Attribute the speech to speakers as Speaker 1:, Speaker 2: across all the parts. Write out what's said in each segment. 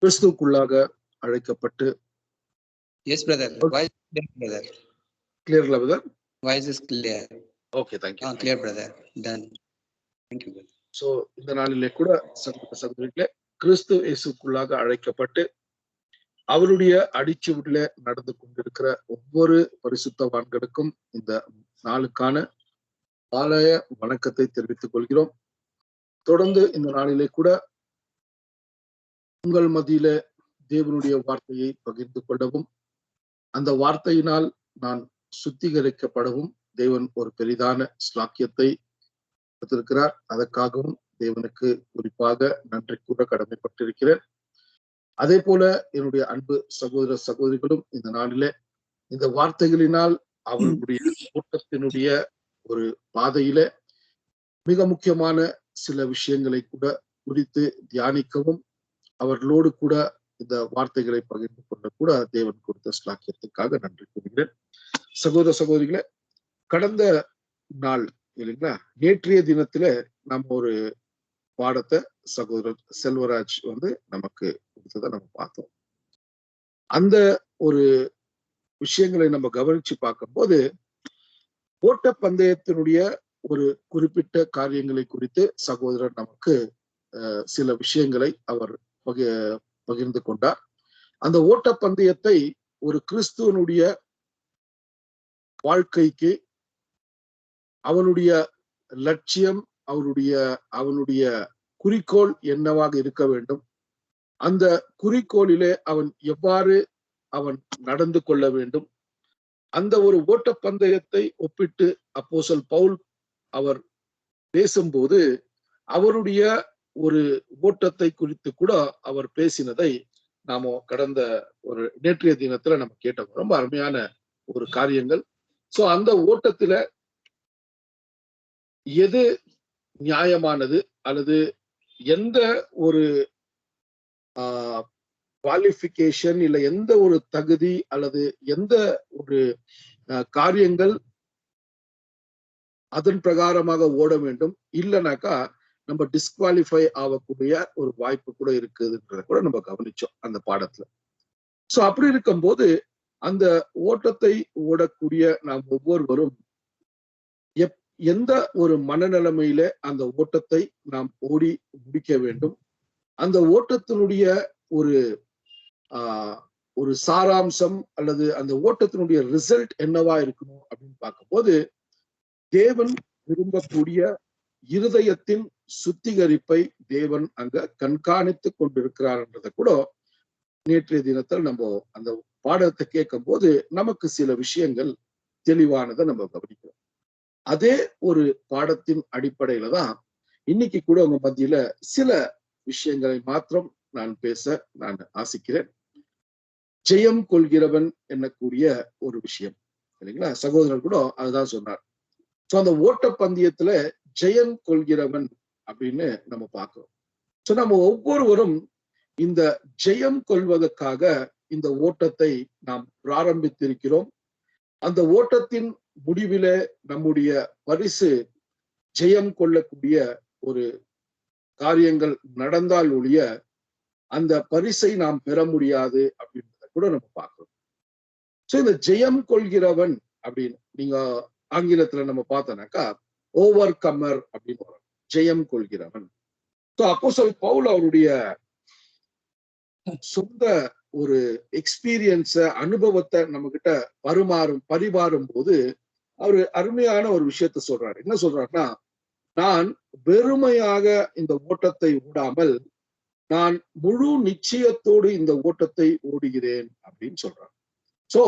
Speaker 1: கிறிஸ்துவுக்குள்ளாக அழைக்கப்பட்டு
Speaker 2: Yes, brother. Voice clear, brother.
Speaker 1: clear brother?
Speaker 2: Voice is clear.
Speaker 1: Okay, thank you.
Speaker 2: Clear, brother. Done. Thank you, brother.
Speaker 1: So, இந்த நாளிலே கூட சகோதரர்களே, கிறிஸ்து இயேசுக்குள்ளாக அழைக்கப்பட்டு அவருடைய அடிச்சுவடில நடந்து கொண்டிருக்கிற ஒவ்வொரு பரிசுத்தவான்களுக்கும் இந்த நாளுக்கான ஆலய வணக்கத்தை தெரிவித்துக் கொள்கிறோம். தொடர்ந்து இந்த நாளிலே கூட உங்கள் மத்தியில தேவனுடைய வார்த்தையை பகிர்ந்து கொள்ளவும், அந்த வார்த்தையினால் நான் சுத்திகரிக்கப்படவும் தேவன் ஒரு பெரிதான ஸ்லாக்கியத்தை கொடுத்திருக்கிறார். அதற்காகவும் தேவனுக்கு குறிப்பாக நன்றி கூற கடமைப்பட்டிருக்கிறேன். அதே போல என்னுடைய அன்பு சகோதர சகோதரிகளும் இந்த நாளிலே இந்த வார்த்தைகளினால் அவர்களுடைய கூட்டத்தினுடைய ஒரு பாதையில மிக முக்கியமான சில விஷயங்களை கூட குறித்து தியானிக்கவும், அவர்களோடு கூட இந்த வார்த்தைகளை பகிர்ந்து கொள்ள கூட தேவன் கொடுத்த ஸ்லாக்கியத்துக்காக நன்றி கூறுகிறேன். சகோதர சகோதரிகளே, கடந்த நாள் இல்லைங்களா, நேற்றைய தினத்துல நம்ம ஒரு பாடத்தை சகோதரர் செல்வராஜ் நமக்கு கொடுத்ததை நம்ம பார்த்தோம். அந்த ஒரு விஷயங்களை நம்ம கவனிச்சு பார்க்கும்போது ஓட்ட பந்தயத்தினுடைய ஒரு குறிப்பிட்ட காரியங்களை குறித்து சகோதரர் நமக்கு சில விஷயங்களை அவர் பகிர்ந்து கொண்டார். அந்த ஓட்ட பந்தயத்தை ஒரு கிறிஸ்துவனுடைய வாழ்க்கைக்கு அவனுடைய லட்சியம், அவனுடைய குறிக்கோள் என்னவாக இருக்க வேண்டும், அந்த குறிக்கோளிலே அவன் எவ்வாறு நடந்து கொள்ள வேண்டும், அந்த ஒரு ஓட்ட பந்தயத்தை ஒப்பிட்டு அப்போஸ்தலன் பவுல் அவர் பேசும்போது அவருடைய ஒரு ஓட்டத்தை குறித்து கூட அவர் பேசினதை நாம கடந்த ஒரு நேற்றைய தினத்துல நம்ம கேட்டோம். ரொம்ப அருமையான ஒரு காரியங்கள். சோ அந்த ஓட்டத்துல எது நியாயமானது அல்லது எந்த ஒரு குவாலிஃபிகேஷன் இல்ல எந்த ஒரு தகுதி அல்லது எந்த ஒரு காரியங்கள் அதன் பிரகாரமாக ஓட வேண்டும், இல்லைனாக்கா நம்ம டிஸ்குவாலிஃபை ஆகக்கூடிய ஒரு வாய்ப்பு கூட இருக்குதுன்றத கூட நம்ம கவனிச்சோம் அந்த பாடத்துல. சோ அப்படி இருக்கும்போது அந்த ஓட்டத்தை ஓடக்கூடிய நாம் ஒவ்வொருவரும் எந்த ஒரு மனநிலைமையில அந்த ஓட்டத்தை நாம் ஓடி முடிக்க வேண்டும், அந்த ஓட்டத்தினுடைய ஒரு சாராம்சம் அல்லது அந்த ஓட்டத்தினுடைய ரிசல்ட் என்னவா இருக்கணும் அப்படின்னு பார்க்கும்போது தேவன் விரும்பக்கூடிய இருதயத்தின் சுத்திகரிப்பை தேவன் அங்க கண்காணித்து கொண்டிருக்கிறார்ன்றத கூட நேற்றைய தினத்தில் நம்ம அந்த பாடத்தை கேட்கும் போது நமக்கு சில விஷயங்கள் தெளிவானதை நம்ம கவனிக்கிறோம். அதே ஒரு பாடத்தின் அடிப்படையில தான் இன்னைக்கு கூட உங்க மத்தியில சில விஷயங்களை மாத்திரம் நான் பேச நான் ஆசிக்கிறேன். ஜெயம் கொள்கிறவன் என்னக்கூடிய ஒரு விஷயம் இல்லைங்களா, சகோதரர் கூட அதுதான் சொன்னார். சோ அந்த ஓட்ட பந்தயத்துல ஜெயம் கொள்கிறவன் அப்படின்னு நம்ம பார்க்கிறோம். சோ நம்ம ஒவ்வொருவரும் இந்த ஜெயம் கொள்வதற்காக இந்த ஓட்டத்தை நாம் பிராரம்பித்திருக்கிறோம். அந்த ஓட்டத்தின் முடிவில நம்முடைய பரிசு ஜெயம் கொள்ளக்கூடிய ஒரு காரியங்கள் நடந்தால் ஒழிய அந்த பரிசை நாம் பெற முடியாது அப்படின்றத கூட நம்ம பார்க்கிறோம். சோ இந்த ஜெயம் கொள்கிறவன் அப்படின்னு நீங்க ஆங்கிலத்துல நம்ம பார்த்தோம்னாக்கா ஓவர் கம்மர் அப்படின்னு ஜெயம் கொள்கிறவன். சோ அப்போஸ்தலன் பவுல் அவருடைய சொந்த ஒரு எக்ஸ்பீரியன்ஸ அனுபவத்தை நம்ம கிட்ட பரிமாறும் போது அவரு அருமையான ஒரு விஷயத்த சொல்றாரு. என்ன சொல்றாருன்னா, நான் வெறுமையாக இந்த ஓட்டத்தை ஓடாமல் நான் முழு நிச்சயத்தோடு இந்த ஓட்டத்தை ஓடுகிறேன் அப்படின்னு சொல்றாரு. சோ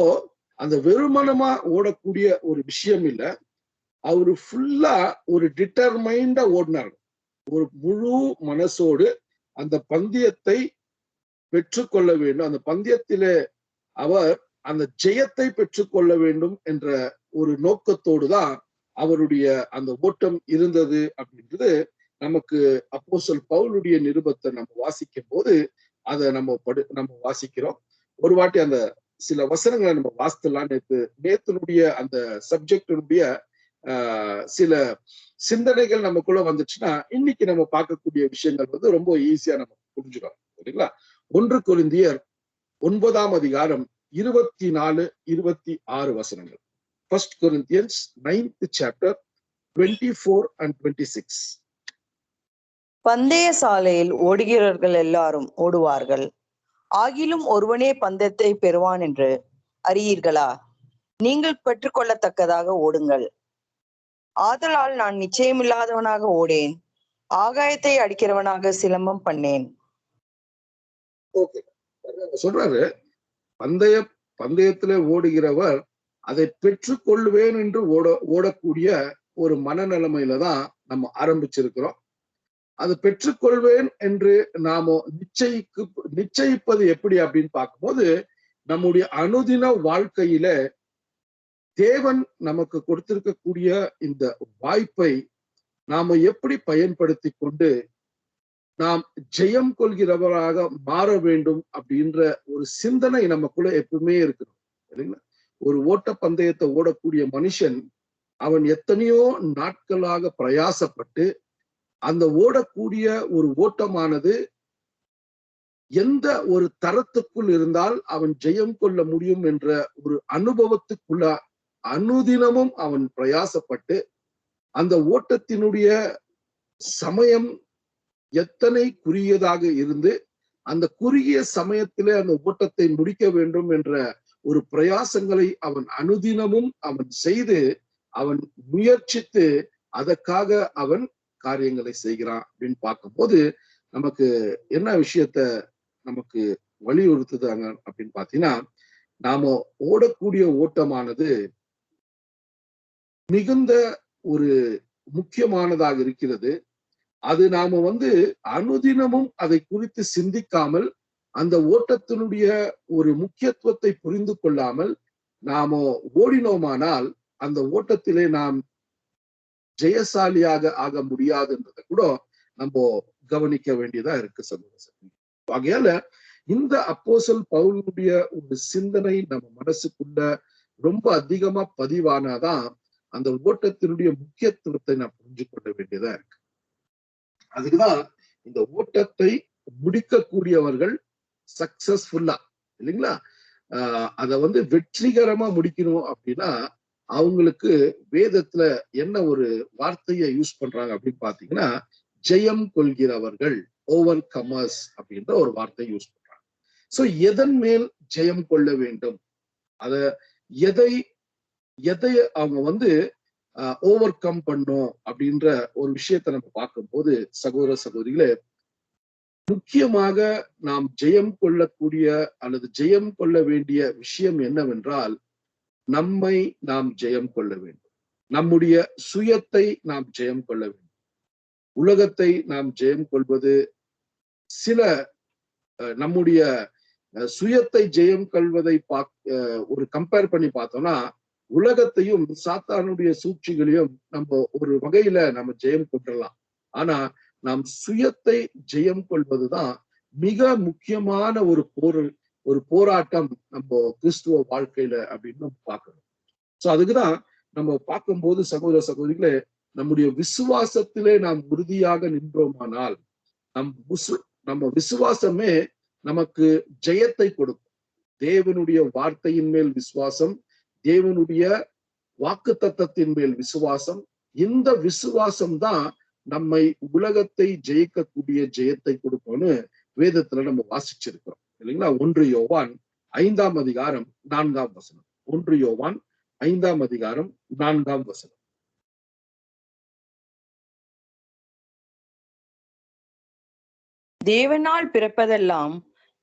Speaker 1: அந்த வெறுமனமா ஓடக்கூடிய ஒரு விஷயம் இல்ல, அவரு ஃபுல்லா ஒரு டிட்டர்மைண்டா ஓடினார். ஒரு முழு மனசோடு அந்த பந்தயத்தை பெற்றுக்கொள்ள வேண்டும், அந்த பந்தயத்திலே அவர் அந்த ஜெயத்தை பெற்றுக்கொள்ள வேண்டும் என்ற ஒரு நோக்கத்தோடு தான் அவருடைய அந்த ஓட்டம் இருந்தது அப்படின்றது நமக்கு அப்போஸ்தலன் பவுலுடைய நிருபத்தை நம்ம வாசிக்கும் போது அதை நம்ம வாசிக்கிறோம். ஒரு வாட்டி அந்த சில வசனங்களை நம்ம வாசித்தலாம். நேத்தினுடைய அந்த சப்ஜெக்டினுடைய சில சிந்தனைகள் நமக்குள்ள வந்துச்சுன்னா இன்னைக்கு நம்ம பார்க்கக்கூடிய விஷயங்கள் வந்து ரொம்ப ஈஸியா நம்ம புரிஞ்சுக்கலாம். சரிங்களா? 1 கொரிந்தியர் 9ஆம் அதிகாரம் 24, 26 வசனங்கள். 1 Corinthians 9th chapter 24 and 26.
Speaker 3: பந்தய சாலையில் ஓடுகிறவர்கள் எல்லாரும் ஓடுவார்கள், ஆகிலும் ஒருவனே பந்தயத்தை பெறுவான் என்று அறியீர்களா? நீங்கள் பெற்றுக்கொள்ளத்தக்கதாக ஓடுங்கள். ஆதலால் நான் நிச்சயமில்லாதவனாக ஓடேன், ஆகாயத்தை அடிக்கிறவனாக சிலம்பம் பண்ணேன்.
Speaker 1: ஓகே, சொல்றாரு பந்தயத்துல ஓடுகிறவர் அதை பெற்றுக்கொள்வேன் என்று ஓடக்கூடிய ஒரு மனநிலைமையில தான் நம்ம ஆரம்பிச்சிருக்கிறோம். அது பெற்றுக்கொள்வேன் என்று நாம நிச்சயிப்பது எப்படி அப்படின்னு பார்க்கும்போது, நம்முடைய அனுதின வாழ்க்கையில தேவன் நமக்கு கொடுத்திருக்கக்கூடிய இந்த வாய்ப்பை நாம எப்படி பயன்படுத்தி கொண்டு நாம் ஜெயம் கொள்கிறவராக மாற வேண்டும் அப்படின்ற ஒரு சிந்தனை நமக்குள்ள எப்பவுமே இருக்கணும். சரிங்களா? ஒரு ஓட்ட பந்தயத்தை ஓடக்கூடிய மனுஷன் அவன் எத்தனையோ நாட்களாக பிரயாசப்பட்டு அந்த ஓடக்கூடிய ஒரு ஓட்டமானது எந்த ஒரு தரத்துக்குள் இருந்தால் அவன் ஜெயம் கொள்ள முடியும் என்ற ஒரு அனுபவத்துக்குள்ள அனுதினமும் அவன் பிரயாசப்பட்டு அந்த ஓட்டத்தினுடைய சமயம் எத்தனை குறுகியதாக இருந்து அந்த குறுகிய சமயத்திலே அந்த ஓட்டத்தை முடிக்க வேண்டும் என்ற ஒரு பிரயாசங்களை அவன் அனுதினமும் அவன் செய்து அவன் முயற்சித்து அதற்காக அவன் காரியங்களை செய்கிறான் அப்படின்னு பார்க்கும்போது நமக்கு என்ன விஷயத்த நமக்கு வலியுறுத்துதாங்க அப்படின்னு பாத்தீங்கன்னா, நாம ஓடக்கூடிய ஓட்டமானது மிகுந்த ஒரு முக்கியமானதாக இருக்கிறது. அது நாம அனுதினமும் அதை குறித்து சிந்திக்காமல் அந்த ஓட்டத்தினுடைய ஒரு முக்கியத்துவத்தை புரிந்து கொள்ளாமல் நாம ஓடினோமானால் அந்த ஓட்டத்திலே நாம் ஜெயசாலியாக ஆக முடியாதுன்றதை கூட நம்ம கவனிக்க வேண்டியதா இருக்கு சகோதரர். ஆகையால இந்த அப்போஸ்தலன் பவுலுடைய ஒரு சிந்தனை நம்ம மனசுக்குள்ள ரொம்ப அதிகமா பதிவானாதான் அந்த ஓட்டத்தினுடைய முக்கியத்துவத்தை நான் புரிஞ்சு கொள்ள வேண்டியதா இருக்கு. அதுக்குதான் இந்த ஓட்டத்தை முடிக்கக்கூடியவர்கள் சக்சஸ்ஃபுல்லா இல்லைங்களா, அத வெற்றிகரமா முடிக்கணும் அப்படின்னா அவங்களுக்கு வேதத்துல என்ன ஒரு வார்த்தையை யூஸ் பண்றாங்க அப்படின்னு பாத்தீங்கன்னா, ஜெயம் கொள்கிறவர்கள், ஓவர் கமர்ஸ் அப்படின்ற ஒரு வார்த்தையை யூஸ் பண்றாங்க. சோ எதன் மேல் ஜெயம் கொள்ள வேண்டும், அத எதை அவங்க ஓவர் கம் பண்ணும் அப்படின்ற ஒரு விஷயத்தை நம்ம பார்க்கும்போது சகோதர சகோதரிகளே, முக்கியமாக நாம் ஜெயம் கொள்ளக்கூடிய அல்லது ஜெயம் கொள்ள வேண்டிய விஷயம் என்னவென்றால், நம்மை நாம் ஜெயம் கொள்ள வேண்டும். நம்முடைய சுயத்தை நாம் ஜெயம் கொள்ள வேண்டும். உலகத்தை நாம் ஜெயம் கொள்வது சில நம்முடைய சுயத்தை ஜெயம் கொள்வதை ஒரு கம்பேர் பண்ணி பார்த்தோம்னா, உலகத்தையும் சாத்தானுடைய சூழ்ச்சிகளையும் நம்ம ஒரு வகையில நம்ம ஜெயம் கொள்ளலாம். ஆனா நாம் சுயத்தை ஜெயம் கொள்வதுதான் மிக முக்கியமான ஒரு போராட்டம் நம்ம கிறிஸ்துவ வாழ்க்கையில அப்படின்னு நம்ம பார்க்கணும். சோ அதுக்குதான் நம்ம பார்க்கும்போது சகோதர சகோதரிகளே, நம்முடைய விசுவாசத்திலே நாம் உறுதியாக நின்றோமானால் நம்ம விசுவாசமே நமக்கு ஜெயத்தை கொடுக்கும். தேவனுடைய வார்த்தையின் மேல் விசுவாசம், தேவனுடைய வாக்கு தத்தத்தின் மேல் விசுவாசம், இந்த விசுவாசம் தான் நம்மை உலகத்தை ஜெயிக்கக்கூடிய ஜெயத்தை கொடுக்கும்னு வேதத்துல நம்ம வாசிச்சிருக்கிறோம் இல்லைங்களா? 1 யோவான் 5ஆம் அதிகாரம் 4ஆம் வசனம். 1 யோவான் 5ஆம் அதிகாரம் 4ஆம் வசனம்.
Speaker 3: தேவனால் பிறப்பதெல்லாம்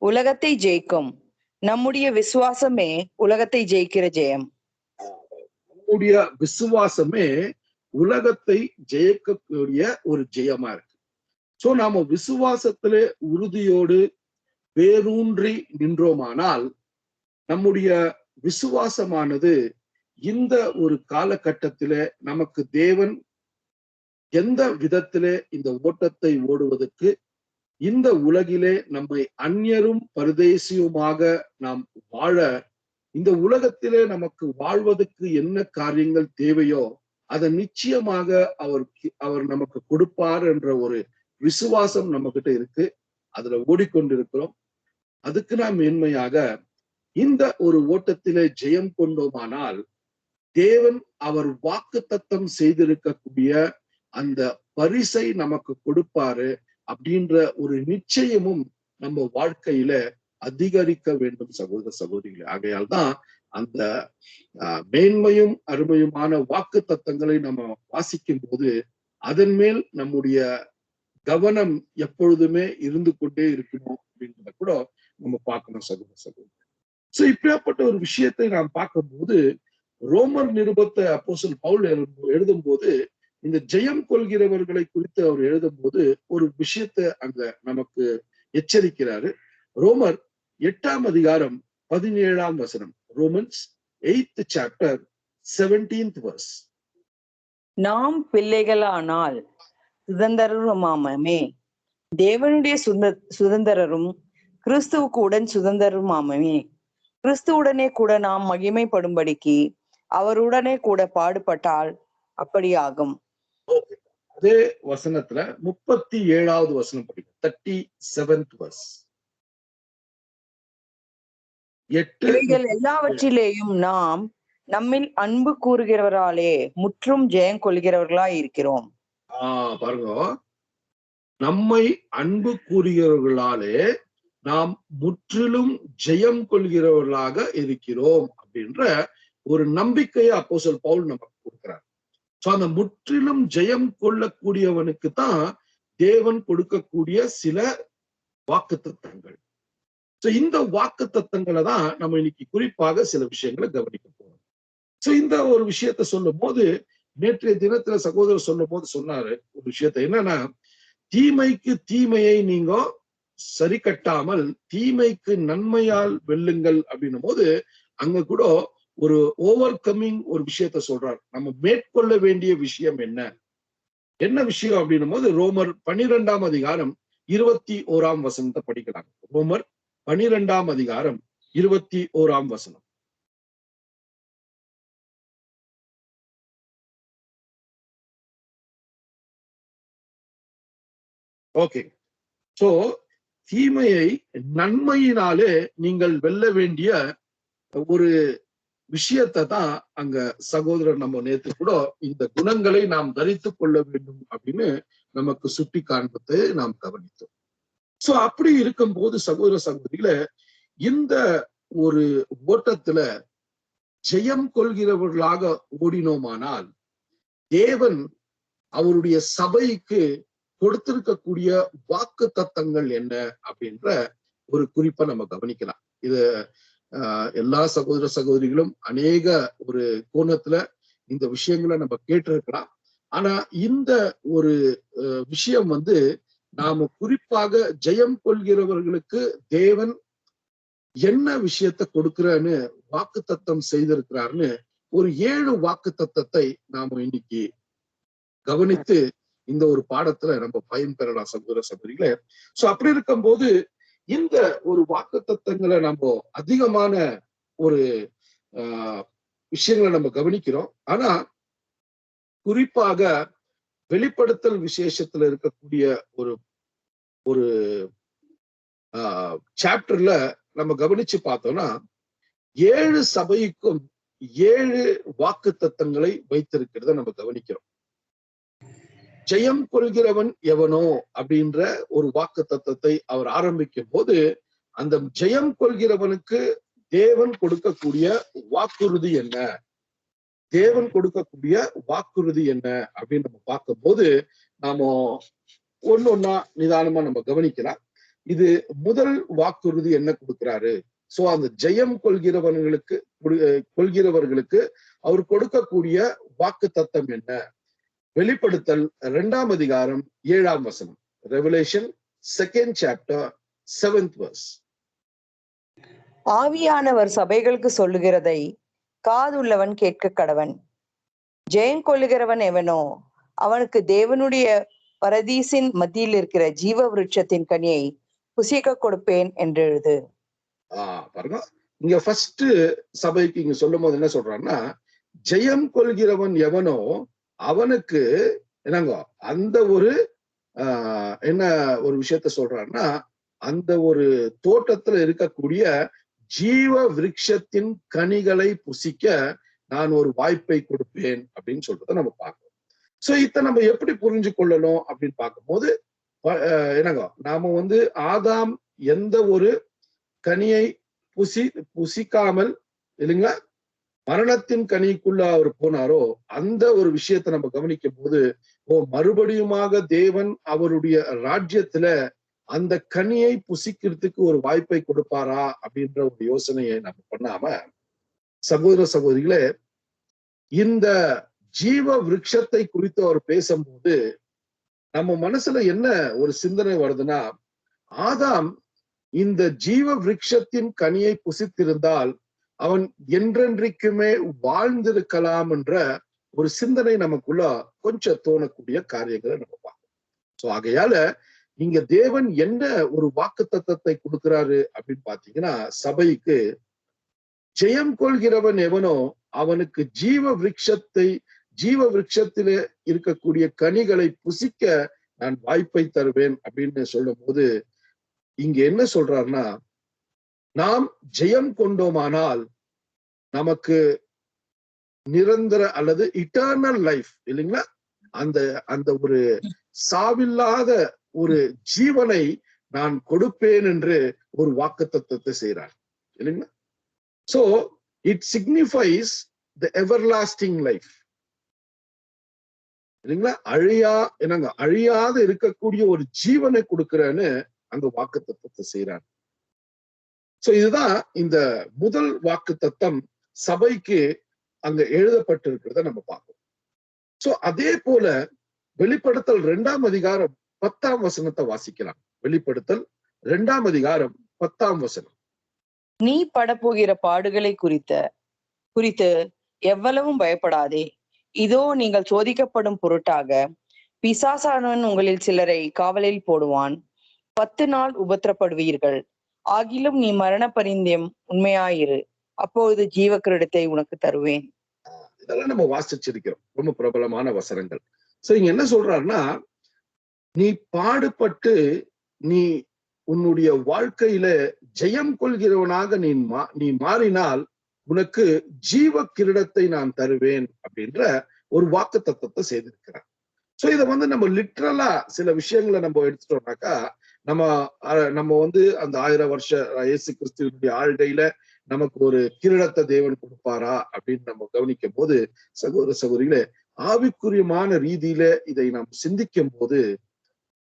Speaker 3: உலகத்தை ஜெயிக்கும், நம்முடைய விசுவாசமே உலகத்தை ஜெயிக்கிற ஜெயம்.
Speaker 1: நம்முடைய விசுவாசமே உலகத்தை ஜெயிக்கக்கூடிய ஒரு ஜெயமா இருக்கு. சோ நாம விசுவாசத்திலே உறுதியோடு வேரூன்றி நின்றோமானால் நம்முடைய விசுவாசமானது இந்த ஒரு காலகட்டத்திலே நமக்கு தேவன் எந்த விதத்திலே இந்த ஓட்டத்தை ஓடுவதற்கு, இந்த உலகிலே நம்மை அந்நியரும் பரதேசியுமாக நாம் வாழ, இந்த உலகத்திலே நமக்கு வாழ்வதற்கு என்ன காரியங்கள் தேவையோ அதை நிச்சயமாக அவர் நமக்கு கொடுப்பார் என்ற ஒரு விசுவாசம் நம்ம கிட்ட இருக்கு. அதுல ஓடிக்கொண்டிருக்கிறோம். அதுக்கு நாம் மேன்மையாக இந்த ஒரு ஓட்டத்திலே ஜெயம் கொண்டோமானால் தேவன் அவர் வாக்குத்தத்தம் செய்திருக்கக்கூடிய அந்த பரிசை நமக்கு கொடுப்பாரு அப்படின்ற ஒரு நிச்சயமும் நம்ம வாழ்க்கையில அதிகரிக்க வேண்டும் சகோதர சகோதரிகளே. ஆகையால் தான் அந்த மேன்மையும் அருமையுமான வாக்கு தத்தங்களை நம்ம வாசிக்கும் போது அதன் மேல் நம்முடைய கவனம் எப்பொழுதுமே இருந்து கொண்டே இருக்கணும் அப்படின்றத கூட நம்ம பார்க்கணும் சகோதர சகோதரி. சோ இப்படியாப்பட்ட ஒரு விஷயத்தை நாம் பார்க்கும்போது ரோமர் நிருபத்தை அப்போஸ்தலன் பவுல் எழுதும் போது இந்த ஜெயம் கொள்கிறவர்களை குறித்து அவர் எழுதும் போது ஒரு விஷயத்தை அங்க நமக்கு எச்சரிக்கிறாரு. ரோமர் 8ஆம் அதிகாரம் 17ஆம் வசனம். Romans 8th chapter 17th verse.
Speaker 3: நாம் பிள்ளைகளானால் சுதந்திரருமாமே, தேவனுடைய சுதந்திரரும் கிறிஸ்துவுக்கு உடன் சுதந்திரருமாமே, கிறிஸ்துவுடனே கூட நாம் மகிமைப்படும்படிக்கு அவருடனே கூட பாடுபட்டால் அப்படியாகும்.
Speaker 1: அதே வசனத்துல 37வது வசனம் படிக்கும். 37th verse.
Speaker 3: இவைகள் எல்லாவற்றிலேயும் நாம் நம்மில் அன்பு கூறுகிறவராலே முற்றும் ஜெயம் கொள்கிறவர்களாய் இருக்கிறோம்.
Speaker 1: பாருங்க, நம்மை அன்பு கூறுகிறவர்களாலே நாம் முற்றிலும் ஜெயம் கொள்கிறவர்களாக இருக்கிறோம் அப்படின்ற ஒரு நம்பிக்கையை அப்போஸ்தலன் பவுல் நமக்கு கொடுக்கிறார். சோ அந்த முற்றிலும் ஜெயம் கொள்ளக்கூடியவனுக்கு தான் தேவன் கொடுக்கக்கூடிய சில வாக்குத்தத்தங்கள். சோ இந்த வாக்குத்தத்தங்களை தான் நம்ம இன்னைக்கு குறிப்பாக சில விஷயங்களை கவனிக்க போறோம். சோ இந்த ஒரு விஷயத்த சொல்லும் போது நேற்றைய தினத்துல சகோதரர் சொல்லும் போது சொன்னாரு ஒரு விஷயத்த, என்னன்னா தீமைக்கு தீமையை நீங்க சரி கட்டாமல் தீமைக்கு நன்மையால் வெல்லுங்கள் அப்படின்னும் போது அங்க கூட ஒரு ஓவர் கம்மிங் ஒரு விஷயத்த சொல்றாரு. நம்ம மேற்கொள்ள வேண்டிய விஷயம் என்ன விஷயம் அப்படின்னும் போது ரோமர் 12ஆம் அதிகாரம் 21ஆம் வசனத்தை படிக்கலாம். ரோமர் 12ஆம் அதிகாரம் 21ஆம் வசனம். ஓகே. சோ தீமையை நன்மையினாலே நீங்கள் வெல்ல வேண்டிய ஒரு விஷயத்தை தான் அங்க சகோதரர் நம்ம நேற்று கூட இந்த குணங்களை நாம் தரித்து கொள்ள வேண்டும் அப்படின்னு நமக்கு சுட்டி காண்பதை நாம் கவனித்தோம். சோ அப்படி இருக்கும் போது சகோதர சகோதரிகளை இந்த ஒரு ஓட்டத்துல ஜெயம் கொள்கிறவர்களாக ஓடினோமானால் தேவன் அவருடைய சபைக்கு கொடுத்திருக்கக்கூடிய வாக்கு தத்தங்கள் என்ன அப்படின்ற ஒரு குறிப்பை நம்ம கவனிக்கலாம். இது எல்லா சகோதர சகோதரிகளும் அநேக ஒரு கோணத்துல இந்த விஷயங்களை நம்ம கேட்டிருக்கலாம். ஆனா இந்த ஒரு விஷயம் நாம குறிப்பாக ஜெயம் கொள்கிறவர்களுக்கு தேவன் என்ன விஷயத்த கொடுக்கிறன்னு வாக்கு தத்தம் செய்திருக்கிறார்னு ஒரு 7 வாக்கு தத்தத்தை நாம இன்னைக்கு கவனித்து இந்த ஒரு பாடத்துல நம்ம பயன்பெறலாம் சகோதர சகோதரிகளே. சோ அப்படி இருக்கும் போது இந்த ஒரு வாக்கு தத்தங்களை நம்ம அதிகமான ஒரு விஷயங்களை நம்ம கவனிக்கிறோம். ஆனா குறிப்பாக வெளிப்படுத்தல் விசேஷத்துல இருக்கக்கூடிய ஒரு ஒரு சாப்டர்ல நம்ம கவனிச்சு பார்த்தோம்னா 7 சபைக்கும் 7 வாக்கு தத்தங்களை வைத்திருக்கிறத நம்ம கவனிக்கிறோம். ஜெயம் கொள்கிறவன் எவனோ அப்படின்ற ஒரு வாக்கு தத்தத்தை அவர் ஆரம்பிக்கும் போது அந்த ஜெயம் கொள்கிறவனுக்கு தேவன் கொடுக்கக்கூடிய வாக்குறுதி என்ன, தேவன் கொடுக்கக்கூடிய வாக்குறுதி என்ன அப்படின்னு நம்ம பார்க்கும்போது நாம ஒன்னொன்னா நிதானமா நம்ம கவனிக்கலாம். இது முதல் வாக்குறுதி என்ன கொடுக்கிறாரு. சோ அந்த ஜெயம் கொள்கிறவர்களுக்கு அவர் கொடுக்கக்கூடிய வாக்கு தத்தம் என்ன. வெளிப்படுத்தல் 2ஆம் அதிகாரம் 7ஆம் வசனம். Revelation 2nd chapter 7th verse.
Speaker 3: ஆவியானவர் சபைகளுக்கு சொல்லுகிறதை காதுள்ளவன் கேட்க கடவன். ஜெயம் கொள்ளுகிறவன் எவனோ அவனுக்கு தேவனுடைய பரதீசின் மத்தியில் இருக்கிற ஜீவ விருட்சத்தின் கனியை புசிக்க கொடுப்பேன் என்று எழுது.
Speaker 1: பாருங்க, இங்க ஃபர்ஸ்ட் சபைக்கு இங்க சொல்லும் போது என்ன சொல்றான்னா, ஜெயம் கொள்கிறவன் எவனோ அவனுக்கு என்னங்க அந்த ஒரு என்ன ஒரு விஷயத்த சொல்றாருன்னா, அந்த ஒரு தோட்டத்துல இருக்கக்கூடிய ஜீவ விருட்சத்தின் கனிகளை புசிக்க நான் ஒரு வாய்ப்பை கொடுப்பேன் அப்படின்னு சொல்றதை நம்ம பார்க்கணும். சோ இத நம்ம எப்படி புரிஞ்சு கொள்ளணும் அப்படின்னு பார்க்கும்போது என்னங்க நாம வந்து ஆதாம் எந்த ஒரு கனியை புசிக்காமல் இல்லைங்களா மரணத்தின் கனிக்குள்ள அவர் போனாரோ அந்த ஒரு விஷயத்தை நம்ம கவனிக்கும் போது மறுபடியுமாக தேவன் அவருடைய ராஜ்யத்துல அந்த கனியை புசிக்கிறதுக்கு ஒரு வாய்ப்பை கொடுப்பாரா அப்படின்ற ஒரு யோசனையை நம்ம பண்ணாம, சகோதர சகோதரிகளே, இந்த ஜீவ விருட்சத்தை குறித்து அவர் பேசும்போது நம்ம மனசுல என்ன ஒரு சிந்தனை வருதுன்னா, ஆதாம் இந்த ஜீவ விருட்சத்தின் கனியை புசித்திருந்தால் அவன் என்றென்றைக்குமே வாழ்ந்திருக்கலாம் என்ற ஒரு சிந்தனை நமக்குள்ள கொஞ்சம் தோணக்கூடிய காரியங்களை நம்ம பார்க்கணும். சோ ஆகையால இங்க தேவன் என்ன ஒரு வாக்கு தத்தத்தை கொடுக்கிறாரு அப்படின்னு பாத்தீங்கன்னா, சபைக்கு ஜெயம் கொள்கிறவன் எவனோ அவனுக்கு ஜீவ விருட்சத்திலே இருக்கக்கூடிய கனிகளை புசிக்க நான் வாய்ப்பை தருவேன் அப்படின்னு சொல்லும் போது இங்க என்ன சொல்றாருன்னா, நாம் ஜெயம் கொண்டோமானால் நமக்கு நிரந்தர அல்லது இட்டர்னல் லைஃப் இல்லைங்களா, அந்த அந்த ஒரு சாவில்லாத ஒரு ஜீவனை நான் கொடுப்பேன் என்று ஒரு வாக்குத்தத்தத்தை செய்கிறார் இல்லைங்களா. So it signifies the everlasting life இல்லைங்களா. அழியாத இருக்கக்கூடிய ஒரு ஜீவனை கொடுக்கிறேன்னு அங்க வாக்குத்தத்தத்தை செய்கிறார். சோ இதுதான் இந்த முதல் வாக்குத்தத்தம் சபைக்கு அங்க எழுதப்பட்டிருக்கிறத நம்ம பார்க்கணும். சோ அதே போல வெளிப்படுத்தல் 2ஆம் அதிகாரம் 10ஆம் வசனத்தை வாசிக்கலாம். வெளிப்படுத்தல் 2ஆம் அதிகாரம் 10ஆம் வசனம்.
Speaker 3: நீ படப்போகிற பாடுகளை குறித்து எவ்வளவும் பயப்படாதே. இதோ நீங்கள் சோதிக்கப்படும் பொருட்டாக பிசாசானவன் உங்களில் சிலரை காவலில் போடுவான். 10 நாள் உபத்திரப்படுவீர்கள். ஆகிலும் நீ மரண பரிந்தியம் உண்மையாயிரு, அப்பொழுது ஜீவ கிரீடத்தை உனக்கு தருவேன்.
Speaker 1: இதெல்லாம் நம்ம வாசிச்சிருக்கிறோம், ரொம்ப பிரபலமான வசனங்கள். சோ இங்க என்ன சொல்றாருன்னா, நீ பாடுபட்டு நீ உன்னுடைய வாழ்க்கையில ஜெயம் கொள்கிறவனாக நீ மாறினால் உனக்கு ஜீவ கிரீடத்தை நான் தருவேன் அப்படின்ற ஒரு வாக்கு தத்தத்தை செய்திருக்கிறார். சோ இதை வந்து நம்ம லிட்ரலா சில விஷயங்களை நம்ம எடுத்துட்டோம்னாக்கா, நம்ம வந்து அந்த 1000 வருஷ இயேசு கிறிஸ்துவனுடைய ஆளுகையில நமக்கு ஒரு கிரீடத்தை தேவன் கொடுப்பாரா அப்படின்னு நம்ம கவனிக்கும் போது, சகோதர சகோதரிகளே, ஆவிக்குரியமான ரீதியில இதை நாம் சிந்திக்கும் போது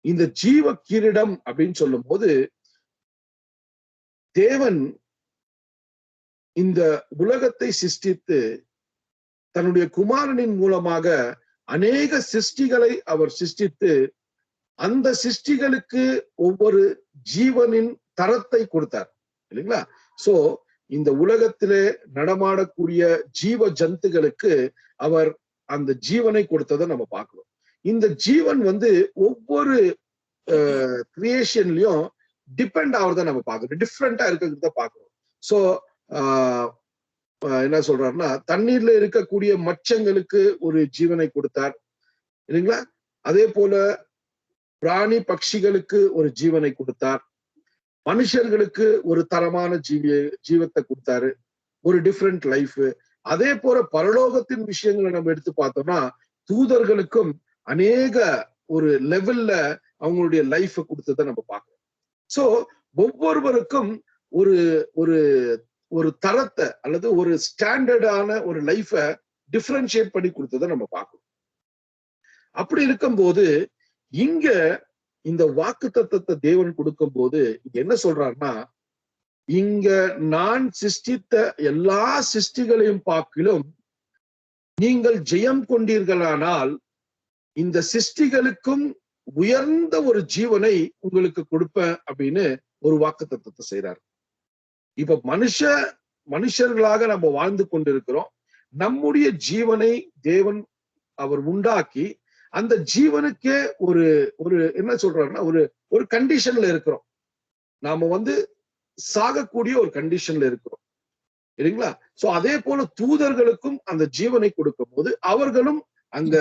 Speaker 1: இந்த ஜீவ கிரீடம் அப்படின்னு சொல்லும் போது தேவன் இந்த உலகத்தை சிருஷ்டித்து தன்னுடைய குமாரனின் மூலமாக அநேக சிருஷ்டிகளை அவர் சிருஷ்டித்து அந்த சிருஷ்டிகளுக்கு ஒவ்வொரு ஜீவனின் தரத்தை கொடுத்தார் இல்லைங்களா. சோ இந்த உலகத்திலே நடமாடக்கூடிய ஜீவ ஜந்துகளுக்கு அவர் அந்த ஜீவனை கொடுத்ததை நம்ம பார்க்கிறோம். இந்த ஜீவன் வந்து ஒவ்வொரு கிரியேஷன்லயும் டிபெண்ட் ஆகுறத நம்ம பார்க்கிறோம், டிஃப்ரெண்டா இருக்கிறத பார்க்கிறோம். சோ என்ன சொல்றாருன்னா, தண்ணீர்ல இருக்கக்கூடிய மச்சங்களுக்கு ஒரு ஜீவனை கொடுத்தார் இல்லைங்களா. அதே போல பிராணி பட்சிகளுக்கு ஒரு ஜீவனை கொடுத்தார். மனுஷர்களுக்கு ஒரு தரமான ஜீவத்தை கொடுத்தாரு, ஒரு டிஃப்ரெண்ட் லைஃப். அதே போல பரலோகத்தின் விஷயங்களை நம்ம எடுத்து பார்த்தோம்னா தூதர்களுக்கும் அநேக ஒரு லெவல்ல அவங்களுடைய லைஃப் கொடுத்ததை நம்ம பார்க்கிறோம். சோ ஒவ்வொருவருக்கும் ஒரு ஒரு ஒரு தரத்தை அல்லது ஒரு ஸ்டாண்டர்டான ஒரு லைஃப டிஃபரன்ஷியேட் பண்ணி கொடுத்ததை நம்ம பார்க்கிறோம். அப்படி இருக்கும்போது இங்க இந்த வாக்கு தத்தத்தை தேவன் கொடுக்கும் போது என்ன சொல்றாருன்னா, இங்க நான் சிருஷ்டித்த எல்லா சிருஷ்டிகளையும் பார்க்கிலும் நீங்கள் ஜெயம் கொண்டீர்களானால் இந்த சிருஷ்டிகளுக்கும் உயர்ந்த ஒரு ஜீவனை உங்களுக்கு கொடுப்பேன் அப்படின்னு ஒரு வாக்கு தத்தத்தை செய்றார். இப்ப மனுஷர்களாக நம்ம வாழ்ந்து கொண்டிருக்கிறோம். நம்முடைய ஜீவனை தேவன் அவர் உண்டாக்கி அந்த ஜீவனுக்கே ஒரு ஒரு என்ன சொல்றாருன்னா ஒரு கண்டிஷன்ல இருக்கிறோம். நாம வந்து சாகக்கூடிய ஒரு கண்டிஷன்ல இருக்கிறோம் இல்லைங்களா. சோ அதே போல தூதர்களுக்கும் அந்த ஜீவனை கொடுக்கும் போது அவர்களும் அங்க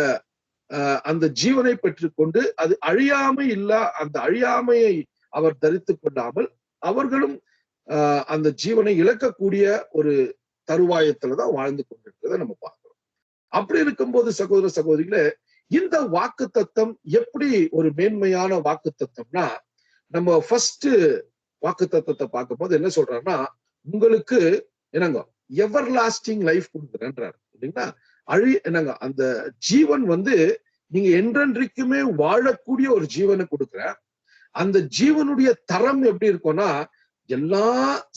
Speaker 1: அந்த ஜீவனை பெற்றுக்கொண்டு அது அழியாமை இல்ல, அந்த அழியாமையை அவர் தரித்து கொள்ளாமல் அவர்களும் அந்த ஜீவனை இழக்கக்கூடிய ஒரு தருவாயத்துலதான் வாழ்ந்து கொண்டிருக்கிறத நம்ம பார்க்கிறோம். அப்படி இருக்கும்போது சகோதர சகோதரிகளே, இந்த வாக்கு தத்தம் எப்படி ஒரு மேன்மையான வாக்கு தத்தம்னா, நம்ம ஃபர்ஸ்ட் வாக்கு தத்தத்தை பார்க்கும் போது என்ன சொல்றாருன்னா, உங்களுக்கு என்னங்க எவர் லாஸ்டிங் லைஃப் கொடுக்குறேன்றாரு இல்லைங்களா. என்னங்க அந்த ஜீவன் நீங்க என்றென்றைக்குமே வாழக்கூடிய ஒரு ஜீவனை கொடுக்குற. அந்த ஜீவனுடைய தரம் எப்படி இருக்கும்னா, எல்லா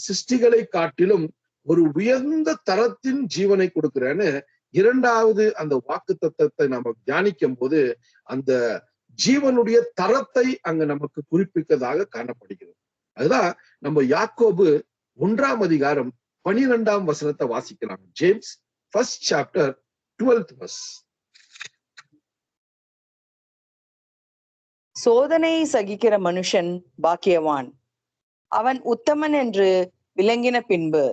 Speaker 1: சிருஷ்டிகளை காட்டிலும் ஒரு உயர்ந்த தரத்தின் ஜீவனை கொடுக்கிறேன்னு இரண்டாவது அந்த வாக்கு தத்தத்தை நம்ம தியானிக்கும் போது அந்த ஜீவனுடைய தரத்தை அங்க நமக்கு குறிப்பிட்டதாக காணப்படுகிறது. அதுதான் நம்ம யாக்கோபு 1ஆம் அதிகாரம் 12ஆம் வசனத்தை வாசிக்கலாம். James 1st chapter 12th verse.
Speaker 3: சோதனையை சகிக்கிற மனுஷன் பாக்கியவான், அவன் உத்தமன் என்று விளங்கின பின்பு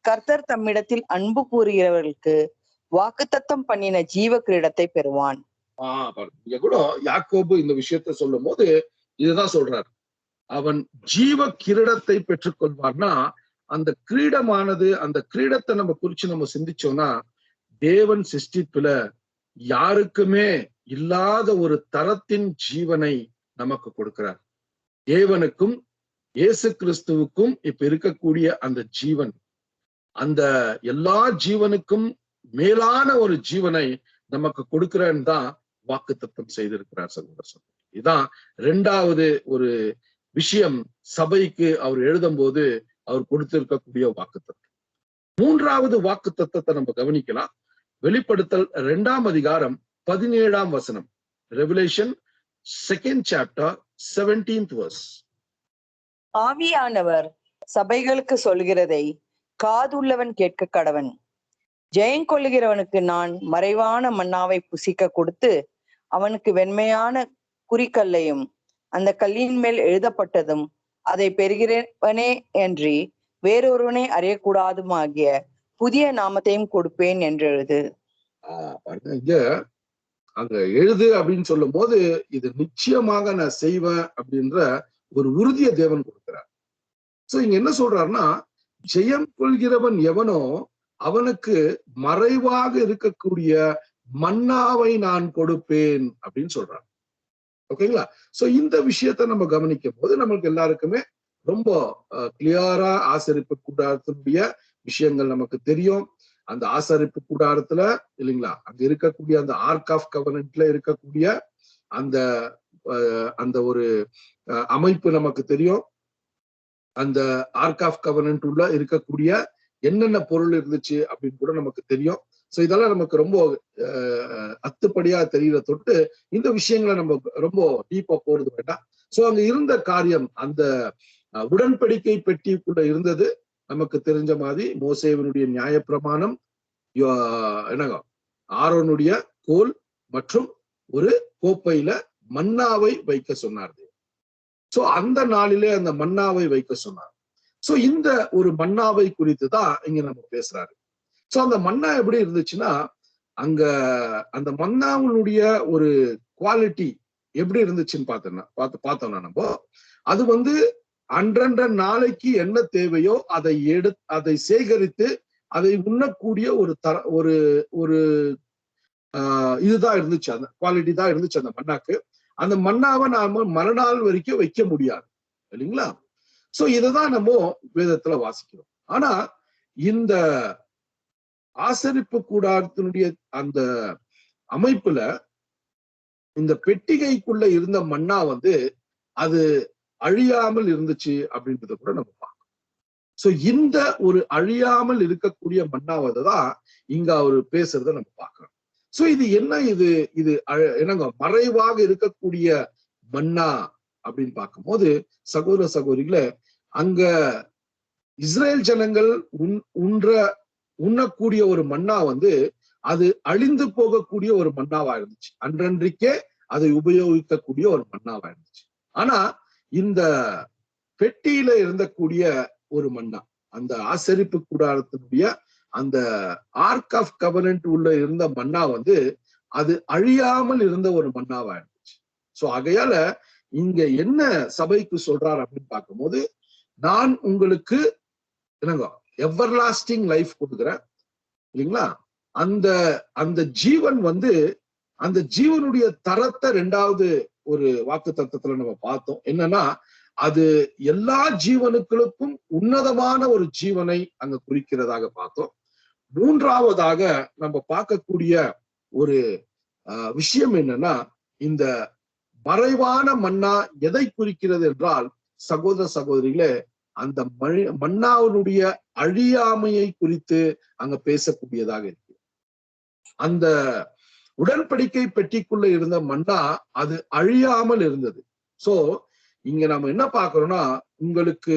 Speaker 3: கர்த்தர் தம்மிடத்தில் அன்பு கூறுகிறவர்களுக்கு வாக்குத்தத்தம் பண்ணின ஜீவ கிரீடத்தை பெறுவான்.
Speaker 1: இங்க கூட யாக்கோபு இந்த விஷயத்த சொல்லும் போது இதுதான் சொல்றாரு, அவன் ஜீவ கிரீடத்தை பெற்றுக்கொள்வார்னா, அந்த கிரீடமானது, அந்த கிரீடத்தை நம்ம குறிச்சு நம்ம சிந்திச்சோம்னா, தேவன் சிருஷ்டிப்புல யாருக்குமே இல்லாத ஒரு தரத்தின் ஜீவனை நமக்கு கொடுக்கிறார். தேவனுக்கும் இயேசு கிறிஸ்துவுக்கும் இப்ப இருக்கக்கூடிய அந்த ஜீவன், அந்த எல்லா ஜீவனுக்கும் மேலான ஒரு ஜீவனை நமக்கு கொடுக்கிறேன்னு தான் வாக்கு தத்தம் செய்திருக்கிறார் சகோதரர். இதுதான் இரண்டாவது ஒரு விஷயம் சபைக்கு அவர் எழுதும் போது அவர் கொடுத்திருக்கக்கூடிய வாக்கு தத்தம். மூன்றாவது வாக்கு தத்தத்தை நம்ம கவனிக்கலாம். வெளிப்படுத்தல் 2ஆம் அதிகாரம் 17ஆம் வசனம். Revelation 2nd chapter 17th verse.
Speaker 3: ஆவியானவர் சபைகளுக்கு சொல்கிறதை காதுள்ளவன் கேட்க கடவன். ஜெயங்கொள்ளுகிறவனுக்கு நான் மறைவான மன்னாவை புசிக்க கொடுத்து அவனுக்கு வெண்மையான குறிக்கல்லையும் அந்த கல்லின் மேல் எழுதப்பட்டதும் அதை பெறுகிறவனே அன்றி வேறொருவனை அறியக்கூடாதுமாகிய புதிய நாமத்தையும் கொடுப்பேன் என்று எழுது.
Speaker 1: இங்க அங்க எழுது அப்படின்னு சொல்லும் போது இது நிச்சயமாக நான் செய்வேன் அப்படின்ற ஒரு உறுதியை தேவன் கொடுக்கிறார். சோ இங்க என்ன சொல்றாருன்னா, ஜெயம் கொள்கிறவன் எவனோ அவனுக்கு மறைவாக இருக்கக்கூடிய மன்னாவை நான் கொடுப்பேன் அப்படின்னு சொல்றான். ஓகேங்களா? சோ இந்த விஷயத்த நம்ம கவனிக்கும் போது நம்மளுக்கு எல்லாருக்குமே ரொம்ப கிளியரா ஆசரிப்பு கூடாரத்தினுடைய விஷயங்கள் நமக்கு தெரியும். அந்த ஆசரிப்பு கூடாரத்துல இல்லைங்களா, அங்க இருக்கக்கூடிய அந்த ஆர்க் ஆஃப் கவர்னன்ட்ல இருக்கக்கூடிய அந்த அந்த ஒரு அமைப்பு நமக்கு தெரியும். அந்த ஆர்க் ஆஃப் கவர்னன்ட் உள்ள இருக்கக்கூடிய என்னென்ன பொருள் இருந்துச்சு அப்படின்னு கூட நமக்கு தெரியும். சோ இதெல்லாம் நமக்கு ரொம்ப அத்துப்படியா தெரியற தொட்டு இந்த விஷயங்களை நம்ம ரொம்ப டீப்பா போறது வேண்டாம். சோ அங்க இருந்த காரியம், அந்த உடன்படிக்கை பெட்டிக்குள்ள இருந்தது நமக்கு தெரிஞ்ச மாதிரி மோசேவனுடைய நியாயப்பிரமாணம், என்னங்க ஆரோனுடைய கோல் மற்றும் ஒரு கோப்பையில மன்னாவை வைக்க சொன்னார். சோ அந்த நாளிலே அந்த மன்னாவை வைக்க சொன்னார். சோ இந்த ஒரு மன்னாவை குறித்து தான் இங்க நம்ம பேசுறாரு. சோ அந்த மன்னா எப்படி இருந்துச்சுன்னா, அங்க அந்த மன்னாவுடைய ஒரு குவாலிட்டி எப்படி இருந்துச்சுன்னு பார்த்தோம்னா நம்ம அது அன்றன்ற நாளைக்கு என்ன தேவையோ அதை சேகரித்து அதை உண்ணக்கூடிய ஒரு இதுதான் இருந்துச்சு, அந்த குவாலிட்டி தான் இருந்துச்சு அந்த மன்னாக்கு. அந்த மன்னாவை நாம மறுநாள் வரைக்கும் வைக்க முடியாது இல்லைங்களா. சோ இததான் நம்ம வேதத்துல வாசிக்கிறோம். ஆனா இந்த ஆசரிப்பு கூடாரத்தினுடைய அந்த அமைப்புல இந்த பெட்டிகைக்குள்ள இருந்த மன்னா அது அழியாமல் இருந்துச்சு அப்படின்றத கூட நம்ம பார்க்கணும். சோ இந்த ஒரு அழியாமல் இருக்கக்கூடிய மன்னாவதான் இங்க அவரு பேசுறத நம்ம பார்க்கிறோம். சோ இது என்ன, இது என்னங்க மறைவாக இருக்கக்கூடிய மன்னா அப்படின்னு பார்க்கும்போது சகோதர சகோதரிகளை, அங்க இஸ்ரேல் ஜனங்கள் உண்ணக்கூடிய ஒரு மன்னா அது அழிந்து போகக்கூடிய ஒரு மன்னாவா இருந்துச்சு. அன்றன்றைக்கே அதை உபயோகிக்கக்கூடிய ஒரு மன்னாவா இருந்துச்சு. ஆனா இந்த பெட்டியில இருந்தக்கூடிய ஒரு மன்னா, அந்த ஆசரிப்பு கூடாரத்தினுடைய அந்த ஆர்க் ஆஃப் கவர்னன்ட் உள்ள இருந்த மன்னா அது அழியாமல் இருந்த ஒரு மன்னாவா இருந்துச்சு. சோ ஆகையால இங்க என்ன சபைக்கு சொல்றார் அப்படின்னு பார்க்கும்போது, நான் உங்களுக்கு என்னங்க எவர்லாஸ்டிங் லைஃப் கொடுக்குறேன் இல்லைங்களா. அந்த அந்த ஜீவன் அந்த ஜீவனுடைய தரத்தை ரெண்டாவது ஒரு வாக்கு தத்துவத்துல நம்ம பார்த்தோம். என்னன்னா அது எல்லா ஜீவனுக்களுக்கும் உன்னதமான ஒரு ஜீவனை அங்க குறிக்கிறதாக பார்த்தோம். மூன்றாவதாக நம்ம பார்க்கக்கூடிய ஒரு விஷயம் என்னன்னா, இந்த மறைவான மன்னா எதை குறிக்கிறது என்றால், சகோதர சகோதரிகளே, அந்த மன்னாவினுடைய அழியாமையை குறித்து அங்க பேசக்கூடியதாக இருக்கு. அந்த உடன்படிக்கை பெட்டிக்குள்ள இருந்த மன்னா அது அழியாமல் இருந்தது. சோ இங்க நம்ம என்ன பார்க்கிறோம்னா, உங்களுக்கு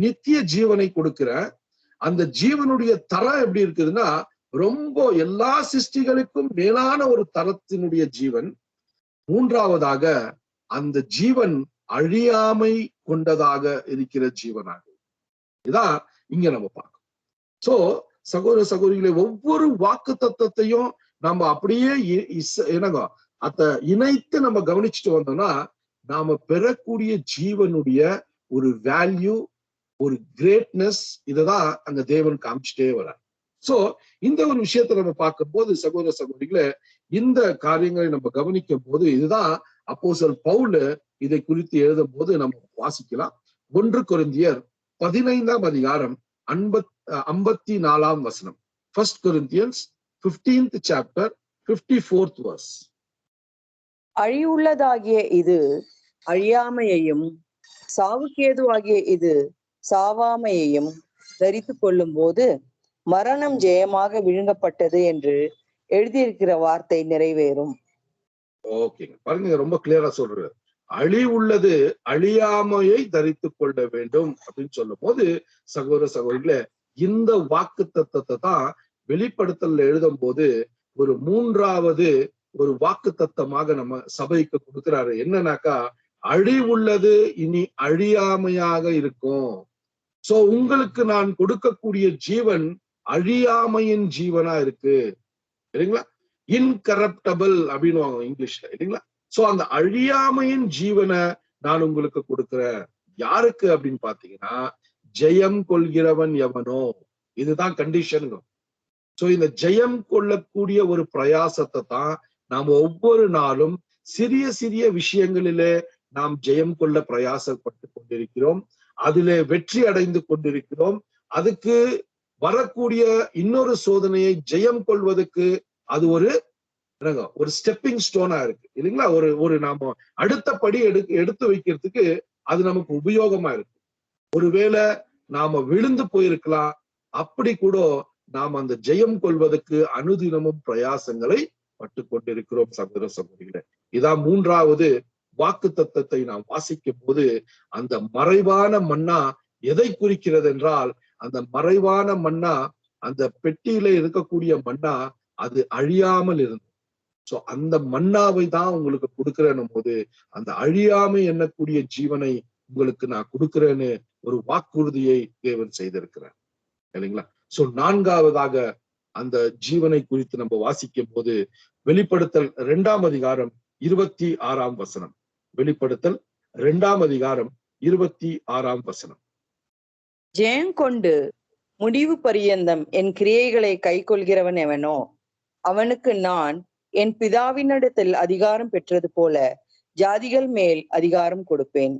Speaker 1: நித்திய ஜீவனை கொடுக்கிற அந்த ஜீவனுடைய தரம் எப்படி இருக்குதுன்னா, ரொம்ப எல்லா சிருஷ்டிகளுக்கும் மேலான ஒரு தரத்தினுடைய ஜீவன். மூன்றாவதாக அந்த ஜீவன் அழியாமை கொண்டதாக இருக்கிற ஜீவனாக. இதான் இங்க நம்ம பார்க்கணும். சோ சகோதர சகோதரிகளை, ஒவ்வொரு வாக்கு தத்துவத்தையும் நம்ம அப்படியே இணைத்து நம்ம கவனிச்சுட்டு வந்தோம்னா, நாம பெறக்கூடிய ஜீவனுடைய ஒரு வேல்யூ, ஒரு கிரேட்னஸ், இததான் அந்த தேவன் காமிச்சுட்டே வர்றார். சோ இந்த ஒரு விஷயத்த நம்ம பார்க்கும் போது சகோதர சகோதரிகளை, இந்த காரியங்களை நம்ம கவனிக்கும் போது இதுதான் அப்போஸ்தலன் பவுல் இதை குறித்து எழுதும் போது நம்ம வாசிக்கலாம். 1 கொரிந்தியர் 15ஆம் அதிகாரம் 54ஆம் வசனம். 1 Corinthians 15th chapter 54th verse.
Speaker 3: அழிவுள்ளதாகிய இது அழியாமையையும் சாவுக்கேதுவாகிய இது சாவாமையையும் தரித்து கொள்ளும் போது மரணம் ஜெயமாக விழுங்கப்பட்டது என்று எழுதியிருக்கிற வார்த்தை நிறைவேறும்.
Speaker 1: ஓகேங்க, பாருங்க, ரொம்ப கிளியரா சொல்றாரு. அழிவுள்ளது அழியாமையை தரித்து கொள்ள வேண்டும் அப்படின்னு சொல்லும் போது சகோதர சகோதரிகளே, இந்த வாக்கு தத்தத்தை தான் வெளிப்படுத்தல எழுதும் போது ஒரு மூன்றாவது ஒரு வாக்கு தத்தமாக நம்ம சபைக்கு கொடுக்கிறாரு. என்னன்னாக்கா, அழிவுள்ளது இனி அழியாமையாக இருக்கும். சோ உங்களுக்கு நான் கொடுக்கக்கூடிய ஜீவன் அழியாமையின் ஜீவனா இருக்கு இல்லைங்களா. இன்கரப்டபிள் அப்படின்னு இங்கிலீஷ்ல இல்லைங்களா. சோ அந்த அழியாமையின் ஜீவனை நான் உங்களுக்கு கொடுக்கிறேன். யாருக்கு அப்படின்னு பாத்தீங்கன்னா, ஜெயம் கொள்கிறவன் எவனோ. இதுதான் கண்டிஷனுங்க. சோ இந்த ஜெயம் கொள்ளக்கூடிய ஒரு பிரயாசத்தை தான் நாம் ஒவ்வொரு நாளும் சிறிய சிறிய விஷயங்களிலே நாம் ஜெயம் கொள்ள பிரயாசப்பட்டு கொண்டிருக்கிறோம். அதிலே வெற்றி அடைந்து கொண்டிருக்கிறோம். அதுக்கு வரக்கூடிய இன்னொரு சோதனையை ஜெயம் கொள்வதற்கு அது ஒரு ஸ்டெப்பிங் ஸ்டோனா இருக்கு இல்லைங்களா. ஒரு நாம அடுத்த படி எடுத்து வைக்கிறதுக்கு அது நமக்கு உபயோகமா இருக்கு. ஒருவேளை நாம விழுந்து போயிருக்கலாம், அப்படி கூட நாம் அந்த ஜெயம் கொள்வதற்கு அனுதினமும் பிரயாசங்களை பட்டு கொண்டிருக்கிறோம் சகோதர சகோதரிகளே. இதான் மூன்றாவது வாக்கு தத்தத்தை நாம் வாசிக்கும் போது, அந்த மறைவான மன்னா எதை குறிக்கிறது என்றால், அந்த மறைவான மன்னா, அந்த பெட்டியில இருக்கக்கூடிய மன்னா அது அழியாமல் இருந்தது. சோ அந்த மன்னாவை தான் உங்களுக்கு கொடுக்கிறேன்னும் போது, அந்த அழியாமை எண்ணக்கூடிய ஜீவனை உங்களுக்கு நான் கொடுக்கிறேன்னு ஒரு வாக்குறுதியை தேவன் செய்திருக்கிறார் இல்லைங்களா. சோ நான்காவதாக அந்த ஜீவனை குறித்து நம்ம வாசிக்கும் போது வெளிப்படுத்தல் 2ஆம் அதிகாரம் 26ஆம் வசனம். வெளிப்படுத்தல் 2ஆம் அதிகாரம் 26ஆம் வசனம்.
Speaker 3: ஜெயங்கொண்டு முடிவு பரியந்தம் என் கிரியைகளை கை கொள்கிறவன் எவனோ அவனுக்கு நான் என் பிதாவினிடத்தில் அதிகாரம் பெற்றது போல ஜாதிகள் மேல் அதிகாரம் கொடுப்பேன்.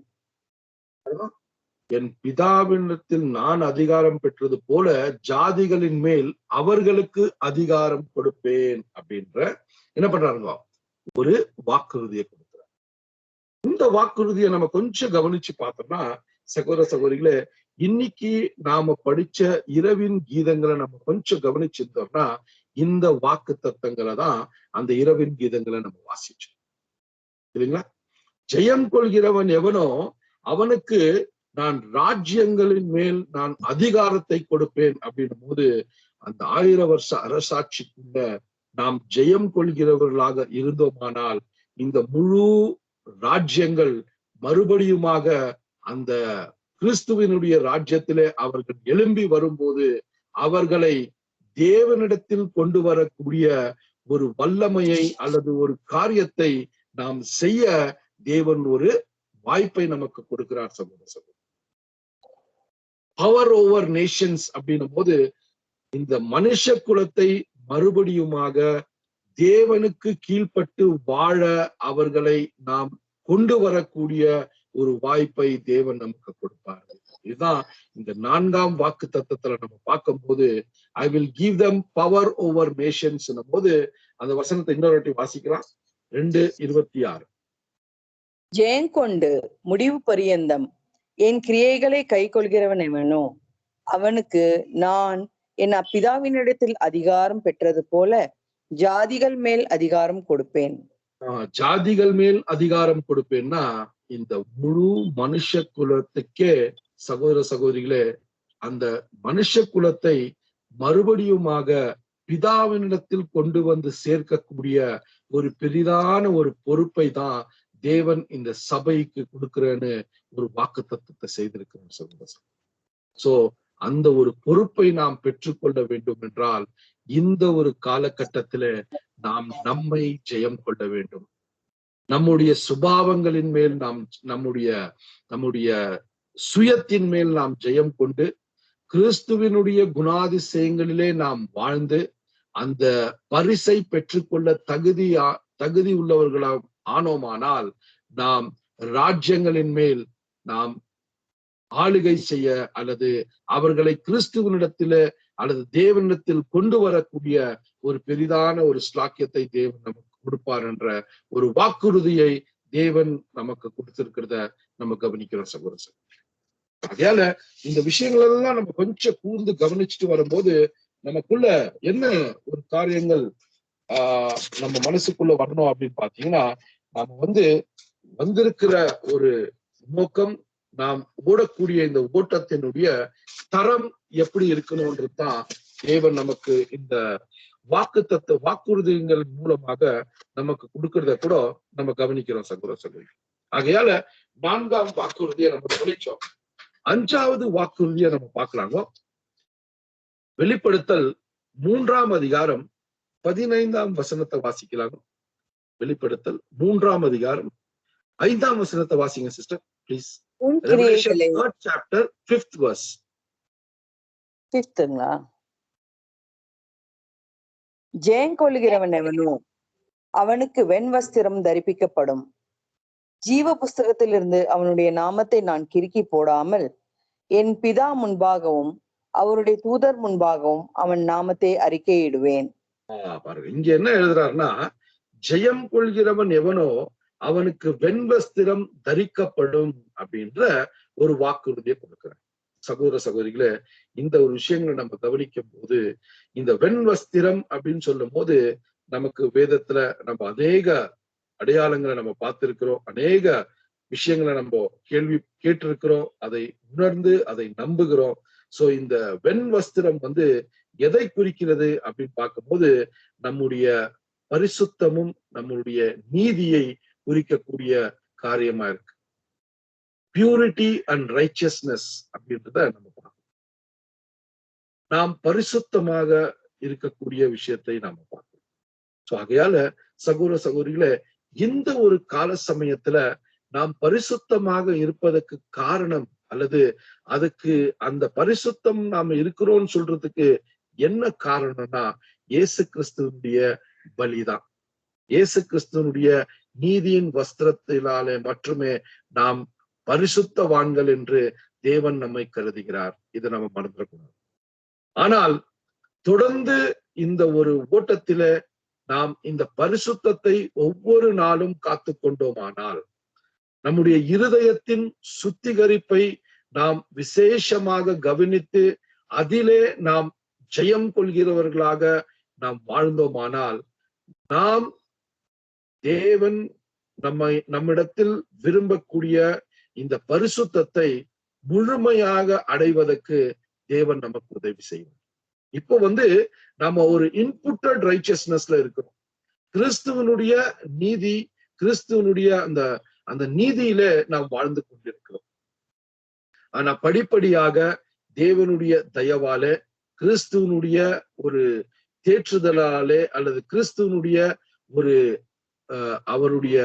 Speaker 1: என் பிதாவினிடத்தில் நான் அதிகாரம் பெற்றது போல ஜாதிகளின் மேல் அவர்களுக்கு அதிகாரம் கொடுப்பேன் அப்படின்ற என்ன பண்றாருங்க, ஒரு வாக்குறுதியை கொடுக்கிறார். இந்த வாக்குறுதியை நம்ம கொஞ்சம் கவனிச்சு பார்த்தோம்னா சகோதர சகோதரிகளே, இன்னைக்கு நாம படிச்ச இரவின் கீதங்களை நம்ம கொஞ்சம் கவனிச்சிருந்தோம்னா இந்த வாக்கு தத்தங்களை தான் அந்த இரவின் கீதங்களை நம்ம வாசிச்சோம் இல்லைங்களா. ஜெயம் கொள்கிறவன் எவனோ அவனுக்கு நான் ராஜ்யங்களின் மேல் நான் அதிகாரத்தை கொடுப்பேன் அப்படின்னும் போது, அந்த 1000 வருஷ அரசாட்சிக்குள்ள நாம் ஜெயம் கொள்கிறவர்களாக இருந்தோமானால் இந்த முழு ராஜ்யங்கள் மறுபடியுமாக அந்த கிறிஸ்துவினுடைய ராஜ்யத்திலே அவர்கள் எழும்பி வரும்போது அவர்களை தேவனிடத்தில் கொண்டு வரக்கூடிய ஒரு வல்லமையை அல்லது ஒரு காரியத்தை நாம் செய்ய தேவன் ஒரு வாய்ப்பை நமக்கு கொடுக்கிறார். சகோதர பவர் ஓவர் நேஷன்ஸ் அப்படின்னும் போது இந்த மனுஷ குலத்தை மறுபடியுமாக தேவனுக்கு கீழ்ப்பட்டு வாழ அவர்களை நாம் கொண்டு வரக்கூடிய ஒரு வாய்ப்பை தேவன் நமக்கு கொடுப்பார். இதுதான் இந்த 4ஆம் வாக்கு தத்தத்துல நம்ம பார்க்கும்போது I will give them power over Nations போது அந்த வசனத்தை இன்னொரு வாட்டி வாசிக்கலாம். 2:26.
Speaker 3: ஜெயங்கொண்டு முடிவு பரியந்தம் என் கிரியைகளை கை கொள்கிறவன் எவனோ அவனுக்கு நான் என் பிதாவினிடத்தில் அதிகாரம் பெற்றது போல ஜாதிகள் மேல் அதிகாரம் கொடுப்பேன்.
Speaker 1: ஜாதிகள் மேல் அதிகாரம் கொடுப்பேன்னா இந்த முழு மனுஷ குலத்துக்கே சகோதர சகோதரிகளே அந்த மனுஷ குலத்தை மறுபடியுமாக பிதாவினிடத்தில் கொண்டு வந்து சேர்க்கக்கூடிய ஒரு பெரிதான ஒரு பொறுப்பை தான் தேவன் இந்த சபைக்கு கொடுக்கிறேன்னு ஒரு வாக்கு தத்தத்தை செய்திருக்கிறோம் சகோதர. சோ அந்த ஒரு பொறுப்பை நாம் பெற்றுக்கொள்ள வேண்டும் என்றால் இந்த ஒரு காலகட்டத்தில நாம் நம்மை ஜெயம் கொள்ள வேண்டும். நம்முடைய சுபாவங்களின் மேல் நாம் நம்முடைய சுயத்தின் மேல் நாம் ஜெயம் கொண்டு கிறிஸ்துவினுடைய குணாதிசயங்களிலே நாம் வாழ்ந்து அந்த பரிசை பெற்றுக்கொள்ள தகுதி உள்ளவர்களாம் ஆனோமானால் நாம் ராஜ்யங்களின் மேல் நாம் ஆளுகை செய்ய அல்லது அவர்களை கிறிஸ்துவனிடத்தில அல்லது தேவனிடத்தில் கொண்டு வரக்கூடிய ஒரு பெரிதான ஒரு ஸ்லாக்கியத்தை தேவன் நமக்கு கொடுப்பார் என்ற ஒரு வாக்குறுதியை தேவன் நமக்கு கொடுத்திருக்கிறத நம்ம கவனிக்கிறோம் சகோதரர். அதனால இந்த விஷயங்கள் எல்லாம் நம்ம கொஞ்சம் கூர்ந்து கவனிச்சுட்டு வரும்போது நமக்குள்ள என்ன ஒரு காரியங்கள் நம்ம மனசுக்குள்ள வரணும் அப்படின்னு பாத்தீங்கன்னா நாம வந்திருக்கிற ஒரு நோக்கம் நாம் ஓடக்கூடிய இந்த ஓட்டத்தினுடைய தரம் எப்படி இருக்கணும்ன்றதுதான் தேவன் நமக்கு இந்த வாக்குறுதிகள் மூலமாக நமக்கு கொடுக்கறத கூட நம்ம கவனிக்கிறோம் சகோதர சகோதரி. ஆகையால 4ஆம் வாக்குறுதியை நம்ம கவனிச்சோம். 5வது வாக்குறுதியை நம்ம பார்க்கலாங்க. வெளிப்படுத்தல் 3ஆம் அதிகாரம் 15ஆம் வசனத்தை வாசிக்கலாங்க. வெளிப்படுத்தல் 3ஆம் அதிகாரம் 5ஆம் வசனத்தை வாசிங்க sister please. Revelation 3rd chapter 5th verse.
Speaker 3: 5ங்களா? ஜெயங்கொள்கிறவன் எவனோ அவனுக்கு வெண்வஸ்திரம் தரிப்பிக்கப்படும். ஜீவ புஸ்தகத்திலிருந்து அவனுடைய நாமத்தை நான் கிறுக்கி போடாமல் என் பிதா முன்பாகவும் அவருடைய தூதர் முன்பாகவும் அவன் நாமத்தை அறிக்கையிடுவேன்.
Speaker 1: பாருங்க இங்க என்ன எழுதுறாருன்னா ஜெயம் கொள்கிறவன் எவனோ அவனுக்கு வெண்வஸ்திரம் தரிக்கப்படும் அப்படின்ற ஒரு வாக்குறுதியை கொடுக்கிறார். சகோதர சகோதரிகளே இந்த ஒரு விஷயங்களை நம்ம கவனிக்கும் போது இந்த வெண்வஸ்திரம் அப்படின்னு சொல்லும் போது நமக்கு வேதத்துல நம்ம அநேக அடையாளங்களை நம்ம பார்த்திருக்கிறோம், அநேக விஷயங்களை நம்ம கேட்டிருக்கிறோம், அதை உணர்ந்து அதை நம்புகிறோம். சோ இந்த வெண்வஸ்திரம் எதை குறிக்கிறது அப்படின்னு பார்க்கும்போது நம்முடைய பரிசுத்தமும் நம்முடைய நீதியை குறிக்கக்கூடிய காரியமா இருக்கு. பியூரிட்டி அண்ட் ரைச்சியஸ்னஸ் அப்படின்றத நம்ம பார்க்கணும். நாம் பரிசுத்தமாக இருக்கக்கூடிய விஷயத்தை நாம பார்க்கணும். சோ ஆகையால சகோதர சகோதரிகளே இந்த ஒரு கால சமயத்துல நாம் பரிசுத்தமாக இருப்பதற்கு காரணம் அல்லது அதுக்கு அந்த பரிசுத்தம் நாம இருக்கிறோம்னு சொல்றதுக்கு என்ன காரணம்னா இயேசு கிறிஸ்துவனுடைய பலிதான். இயேசு கிறிஸ்துவனுடைய நீதியின் வஸ்திரத்தினாலே மட்டுமே நாம் பரிசுத்தவான்கள் என்று தேவன் நம்மை கருதுகிறார். இதை நம்ம மறந்துடக்கூடாது. ஆனால் தொடர்ந்து இந்த ஒரு ஓட்டத்தில நாம் இந்த பரிசுத்தத்தை ஒவ்வொரு நாளும் காத்து கொண்டோமானால் நம்முடைய இருதயத்தின் சுத்திகரிப்பை நாம் விசேஷமாக கவனித்து அதிலே நாம் ஜெயம் கொள்கிறவர்களாக நாம் வாழ்ந்தோமானால் நாம் தேவன் நம்மிடத்தில் விரும்பக்கூடிய இந்த பரிசுத்தத்தை முழுமையாக அடைவதற்கு தேவன் நமக்கு உதவி செய்வார். இப்போ நம்ம ஒரு இன்புட்டட் ரைச்சியஸ்னஸ்ல இருக்கிறோம். கிறிஸ்துவனுடைய நீதி, கிறிஸ்துவனுடைய அந்த நீதியிலே நாம் வாழ்ந்து கொண்டிருக்கிறோம். ஆனா படிப்படியாக தேவனுடைய தயவால கிறிஸ்துவனுடைய ஒரு தேற்றுதலாலே அல்லது கிறிஸ்துவனுடைய ஒரு அவருடைய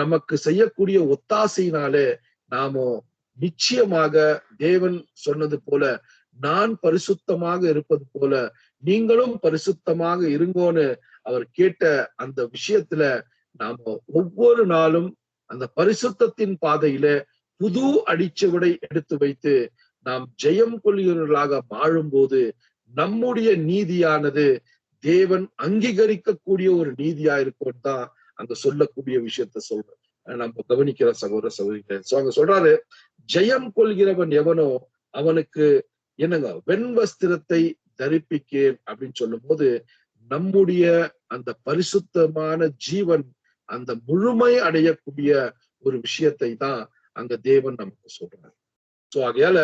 Speaker 1: நமக்கு செய்யக்கூடிய ஒத்தாசையினாலே நாம நிச்சயமாக தேவன் சொன்னது போல நான் பரிசுத்தமாக இருப்பது போல நீங்களும் பரிசுத்தமாக இருங்கோன்னு அவர் கேட்ட அந்த விஷயத்துல நாம ஒவ்வொரு நாளும் அந்த பரிசுத்தத்தின் பாதையில புது அடிச்சுவடை எடுத்து வைத்து நாம் ஜெயம் கொள்கிறவர்களாக வாழும்போது நம்முடைய நீதியானது தேவன் அங்கீகரிக்கக்கூடிய ஒரு நீதியா இருக்கும் தான் அங்க சொல்லக்கூடிய விஷயத்த சொல்றேன் நம்ம கவனிக்கிற சகோதர சகோதரிகள். சோ அங்க சொல்றாரு, ஜெயம் கொள்கிறவன் எவனோ அவனுக்கு என்னங்க வெண்வஸ்திரத்தை தரிப்பிக்கேன் அப்படின்னு சொல்லும் போது நம்முடைய அந்த பரிசுத்தமான ஜீவன் அந்த முழுமை அடையக்கூடிய ஒரு விஷயத்தை தான் அங்க தேவன் நமக்கு சொல்றாரு. சோ ஆகையால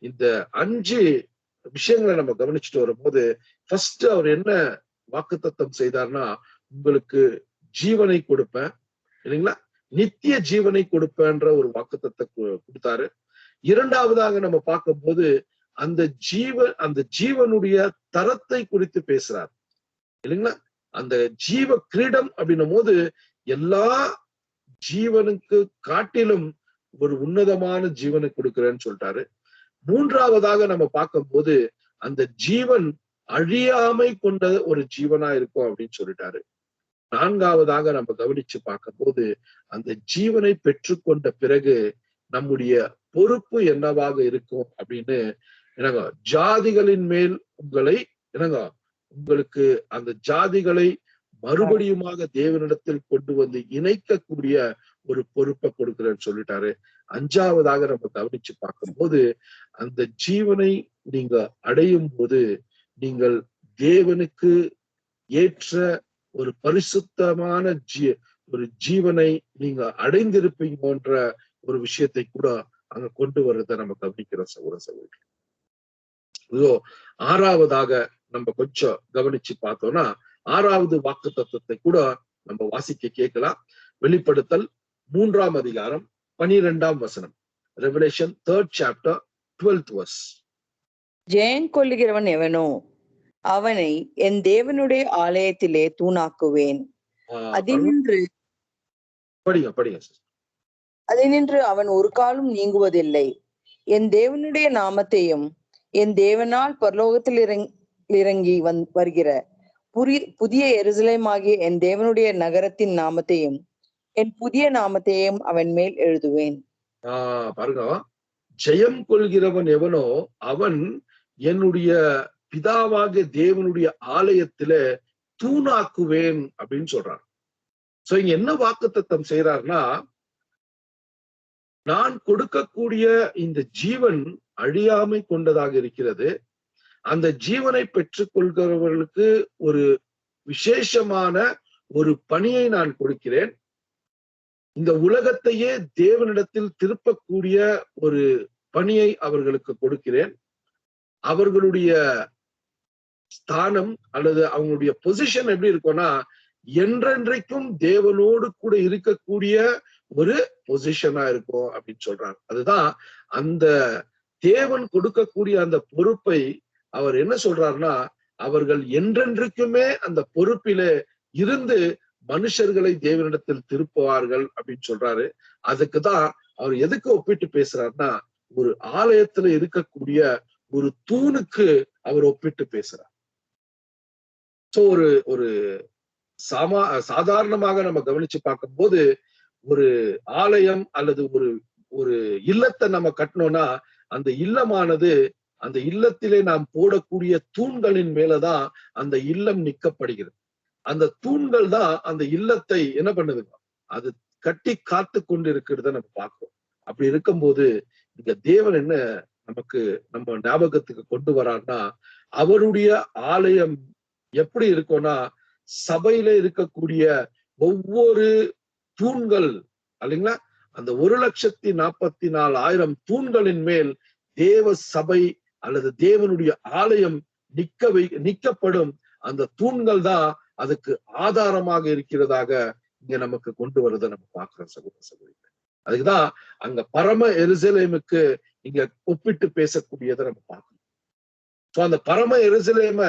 Speaker 1: இந்த 5 விஷயங்களை நம்ம கவனிச்சுட்டு வரும்போது ஃபர்ஸ்ட் அவர் என்ன வாக்குத்தத்தம் செய்தார்னா, உங்களுக்கு ஜீவனை கொடுப்பேன் இல்லைங்களா, நித்திய ஜீவனை கொடுப்பேன்ற ஒரு வாக்குத்தத்தை கொடுத்தாரு. இரண்டாவதாக நம்ம பார்க்கும்போது அந்த ஜீவனுடைய தரத்தை குறித்து பேசுறார் இல்லைங்களா. அந்த ஜீவ கிரீடம் அப்படின்னும் போது எல்லா ஜீவனுக்கு காட்டிலும் ஒரு உன்னதமான ஜீவனை கொடுக்கிறேன்னு சொல்லிட்டாரு. மூன்றாவதாக நம்ம பார்க்கும்போது அந்த ஜீவன் அழியாமை கொண்ட ஒரு ஜீவனா இருக்கும் அப்படின்னு சொல்லிட்டாரு. நான்காவதாக நம்ம கவனிச்சு பார்க்கும்போது அந்த ஜீவனை பெற்றுக்கொண்ட பிறகு நம்முடைய பொறுப்பு என்னவாக இருக்கும் அப்படின்னு என்னங்க, ஜாதிகளின் மேல் உங்களுக்கு அந்த ஜாதிகளை மறுபடியுமாக தேவனிடத்தில் கொண்டு வந்து இணைக்கக்கூடிய ஒரு பொறுப்பை கொடுக்கிறேன்னு சொல்லிட்டாரு. அஞ்சாவதாக நம்ம கவனிச்சு பார்க்கும்போது அந்த ஜீவனை நீங்க அடையும் போது நீங்கள் தேவனுக்கு ஏற்ற ஒரு பரிசுத்தமான ஒரு ஜீவனை நீங்க அடைந்திருப்பீங்கன்ற ஒரு விஷயத்தை கூட அங்க கொண்டு வர்றதை நம்ம கவனிக்கிறோம் சகோதர சகோதரி. ஆறாவதாக நம்ம கொஞ்சம் கவனிச்சு பார்த்தோம்னா 6வது வாக்கு தத்துவத்தை கூட நம்ம வாசிக்க கேட்கலாம். வெளிப்படுத்தல் 3ஆம் அதிகாரம் 12ஆம் வசனம். Revelation 3rd chapter 12th verse.
Speaker 3: ஜெயம் கொள்ளுகிறவன் எவனோ அவனை என் தேவனுடைய ஆலயத்திலே தூணாக்குவேன். அதினின்று அவன் ஒரு காலம் நீங்குவதில்லை. என் தேவனுடைய நாமத்தையும் என் தேவனால் பரலோகத்தில் இறங்கி வருகிற புதிய எருசலேமாகிய என் தேவனுடைய நகரத்தின் நாமத்தையும் என் புதிய நாமத்தையும் அவன் மேல் எழுதுவேன்.
Speaker 1: பாருங்க, ஜெயம் கொள்கிறவன் எவனோ அவன் என்னுடைய பிதாவாக தேவனுடைய ஆலயத்தில தூணாக்குவேன் அப்படின்னு சொல்றார். சோ இங்க என்ன வாக்குத்தத்தம் செய்யறாருன்னா, நான் கொடுக்கக்கூடிய இந்த ஜீவன் அழியாமை கொண்டதாக இருக்கிறது. அந்த ஜீவனை பெற்றுக் கொள்கிறவர்களுக்கு ஒரு விசேஷமான ஒரு பணியை நான் கொடுக்கிறேன். இந்த உலகத்தையே தேவனிடத்தில் திருப்பக்கூடிய ஒரு பணியை அவர்களுக்கு கொடுக்கிறேன். அவர்களுடைய ஸ்தானம் அல்லது அவங்களுடைய பொசிஷன் எப்படி இருக்கும்னா, என்றென்றைக்கும் தேவனோடு கூட இருக்கக்கூடிய ஒரு பொசிஷனா இருக்கும் அப்படின்னு சொல்றாங்க. அதுதான் அந்த தேவன் கொடுக்கக்கூடிய அந்த பொறுப்பை அவர் என்ன சொல்றாருன்னா, அவர்கள் என்றென்றைக்குமே அந்த பொறுப்பிலே இருந்து மனுஷர்களை தேவனிடத்தில் திருப்புவார்கள் அப்படின்னு சொல்றாரு. அதுக்குதான் அவர் எதுக்கு ஒப்பிட்டு பேசுறாருன்னா, ஒரு ஆலயத்துல இருக்கக்கூடிய ஒரு தூணுக்கு அவர் ஒப்பிட்டு பேசுறார். சோ ஒரு சாதாரணமாக நம்ம கவனிச்சு பார்க்கும்போது ஒரு ஆலயம் அல்லது ஒரு இல்லத்தை நம்ம கட்டணும்னா அந்த இல்லமானது அந்த இல்லத்திலே நாம் போடக்கூடிய தூண்களின் மேலதான் அந்த இல்லம் நிற்கப்படுகிறது. அந்த தூண்கள் தான் அந்த இல்லத்தை என்ன பண்ணுதுங்க, அது கட்டி காத்து கொண்டு இருக்கிறத நம்ம பார்க்கிறோம். அப்படி இருக்கும்போது இங்க தேவன் என்ன நமக்கு நம்ம ஞாபகத்துக்கு கொண்டு வரார்னா, அவருடைய ஆலயம் எப்படி இருக்கும்னா, சபையில இருக்கக்கூடிய ஒவ்வொரு தூண்கள் இல்லைங்களா, அந்த 1,44,000 தூண்களின் மேல் தேவ சபை அல்லது தேவனுடைய ஆலயம் நிற்கப்படும். அந்த தூண்கள் தான் அதுக்கு ஆதாரமாக இருக்கிறதாக இங்க நமக்கு கொண்டு வருவதை நம்ம பார்க்கிறோம் சகோதர சகோதரிகள். அதுக்குதான் அங்க பரம எருசலேமுக்கு இங்க ஒப்பிட்டு பேசக்கூடியதை நம்ம பார்க்கணும். சோ அந்த பரம எருசலேம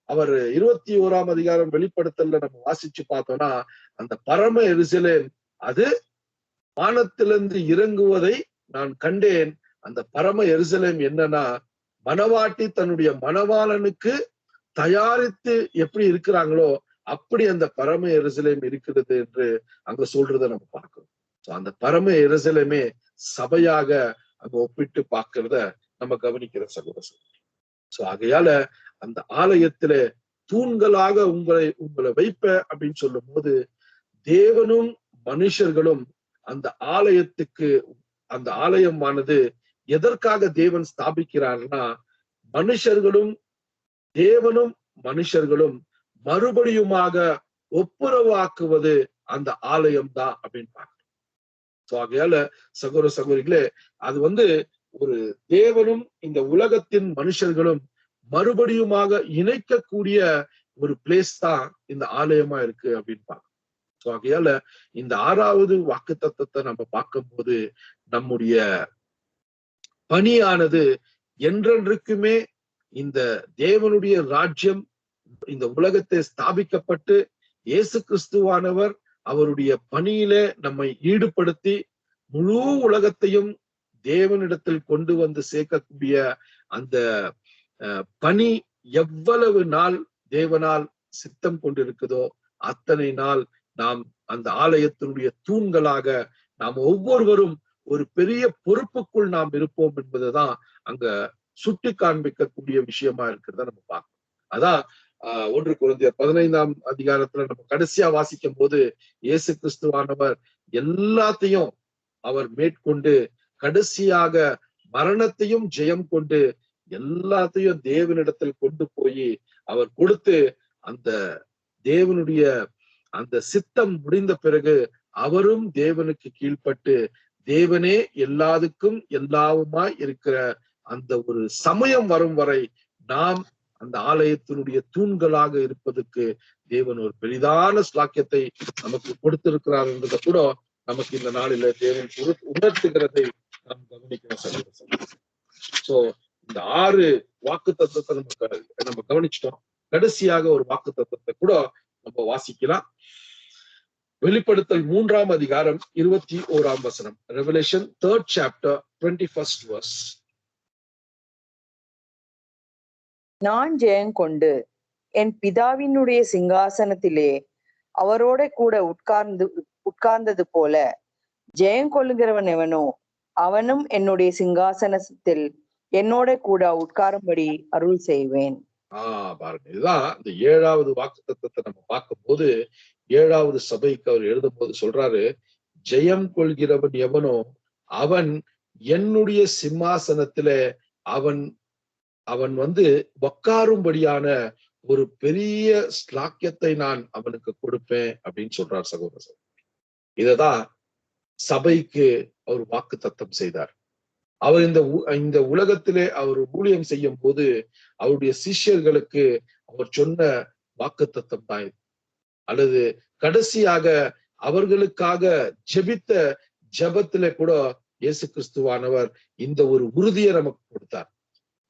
Speaker 1: அவர் 21ஆம் அதிகாரம் வெளிப்படுத்தல நம்ம வாசிச்சு பார்த்தோம்னா, அந்த பரம எருசலேம் அது வானத்திலிருந்து இறங்குவதை நான் கண்டேன். அந்த பரம எருசலேம் என்னன்னா, மணவாட்டி தன்னுடைய மணவாளனுக்கு தயாரித்து எப்படி இருக்கிறாங்களோ அப்படி அந்த பரம எருசலேம் இருக்கிறது என்று அங்க சொல்றதை நம்ம பார்க்கிறோம். அந்த பரம எருசலேமே சபையாக அங்க ஒப்பிட்டு பார்க்கிறத நம்ம கவனிக்கிற சகோதரர். சோ ஆகையால அந்த ஆலயத்தில தூண்களாக உங்களை வைப்ப அப்படின்னு சொல்லும் போது, தேவனும் மனுஷர்களும் அந்த ஆலயத்துக்கு, அந்த ஆலயமானது எதற்காக தேவன் ஸ்தாபிக்கிறார்னா, தேவனும் மனுஷர்களும் மறுபடியுமாக ஒப்புரவாக்குவது அந்த ஆலயம் தான் அப்படின்னு பார்க்கணும். சோ ஆகையால சகோதர சகோதரிகளே, அது ஒரு தேவனும் இந்த உலகத்தின் மனுஷர்களும் மறுபடியுமாக இணைக்கக்கூடிய ஒரு பிளேஸ் தான் இந்த ஆலயமா இருக்கு அப்படின்னு பார்க்கணும். சோ ஆகையால இந்த 6வது வாக்குத்தத்தத்தை நம்ம பார்க்கும்போது, நம்முடைய பணியானது என்றென்றுக்குமே இந்த தேவனுடைய ராஜ்யம் இந்த உலகத்தை ஸ்தாபிக்கப்பட்டு இயேசு கிறிஸ்துவானவர் அவருடைய பணியிலே நம்மை ஈடுபடுத்தி முழு உலகத்தையும் தேவனிடத்தில் கொண்டு வந்து சேர்க்கக்கூடிய அந்த பணி எவ்வளவு நாள் தேவனால் சித்தம் கொண்டிருக்குதோ அத்தனை நாள் நாம் அந்த ஆலயத்தினுடைய தூண்களாக நாம் ஒவ்வொருவரும் ஒரு பெரிய பொறுப்புக்குள் நாம் இருப்போம் என்பதுதான் அங்க சுட்டி காண்பிக்கக்கூடிய விஷயமா இருக்கிறத நம்ம பார்க்கணும். அதான் 1 கொரிந்தியர் 15ஆம் அதிகாரத்துல நம்ம கடைசியா வாசிக்கும் போது, இயேசு கிறிஸ்துவானவர் எல்லாத்தையும் அவர் மேற்கொண்டு கடைசியாக மரணத்தையும் ஜெயம் கொண்டு எல்லாத்தையும் தேவனிடத்தில் கொண்டு போய் அவர் கொடுத்து, அந்த தேவனுடைய அந்த சித்தம் முடிந்த பிறகு அவரும் தேவனுக்கு கீழ்ப்பட்டு தேவனே எல்லாத்துக்கும் எல்லாவுமாய் இருக்கிற அந்த ஒரு சமயம் வரும் வரை நாம் அந்த ஆலயத்தினுடைய தூண்களாக இருப்பதற்கு தேவன் ஒரு பெரிதான ஸ்லாக்கியத்தை நமக்கு கொடுத்திருக்கிறார் என்பதை கூட நமக்கு இந்த நாளில தேவன் உணர்த்துகிறதை நாம் கவனிக்கிறோம். சோ இந்த 6 வாக்கு தத்துவத்தை நம்ம கவனிச்சிட்டோம். கடைசியாக ஒரு வாக்கு தத்துவத்தை கூட நம்ம வாசிக்கலாம். வெளிப்படுத்தல் 3ஆம் அதிகாரம் 21ஆம் வசனம். Revelation 3rd chapter 21st verse.
Speaker 3: நான் ஜெயங்கொண்டு என் பிதாவினுடைய சிங்காசனத்திலே அவரோட கூட உட்கார்ந்தது போல ஜெயங்கொள்ளுகிறவன் எவனோ அவனும் என்னுடைய சிங்காசனத்தில் என்னோட கூட உட்காரும்படி அருள் செய்வேன்.
Speaker 1: பாருங்க, இதுதான் இந்த 7வது வாக்கு தத்துவத்தை நம்ம பார்க்கும் போது 7வது சபைக்கு அவர் எழுதும் போது சொல்றாரு, ஜெயம் கொள்கிறவன் எவனோ அவன் என்னுடைய சிம்மாசனத்தில அவன் உட்காரும்படியான ஒரு பெரிய ஸ்லாக்கியத்தை நான் அவனுக்கு கொடுப்பேன் அப்படின்னு சொல்றார் சகோதரர். இததான் சபைக்கு அவர் வாக்கு தத்தம் செய்தார். அவர் இந்த உலகத்திலே அவர் ஊழியம் செய்யும் போது அவருடைய சிஷ்யர்களுக்கு அவர் சொன்ன வாக்கு தத்தம் தான் இது. அல்லது கடைசியாக அவர்களுக்காக ஜெபித்த ஜெபத்திலே கூட இயேசு கிறிஸ்துவானவர் இந்த ஒரு உறுதியை நமக்கு கொடுத்தார்.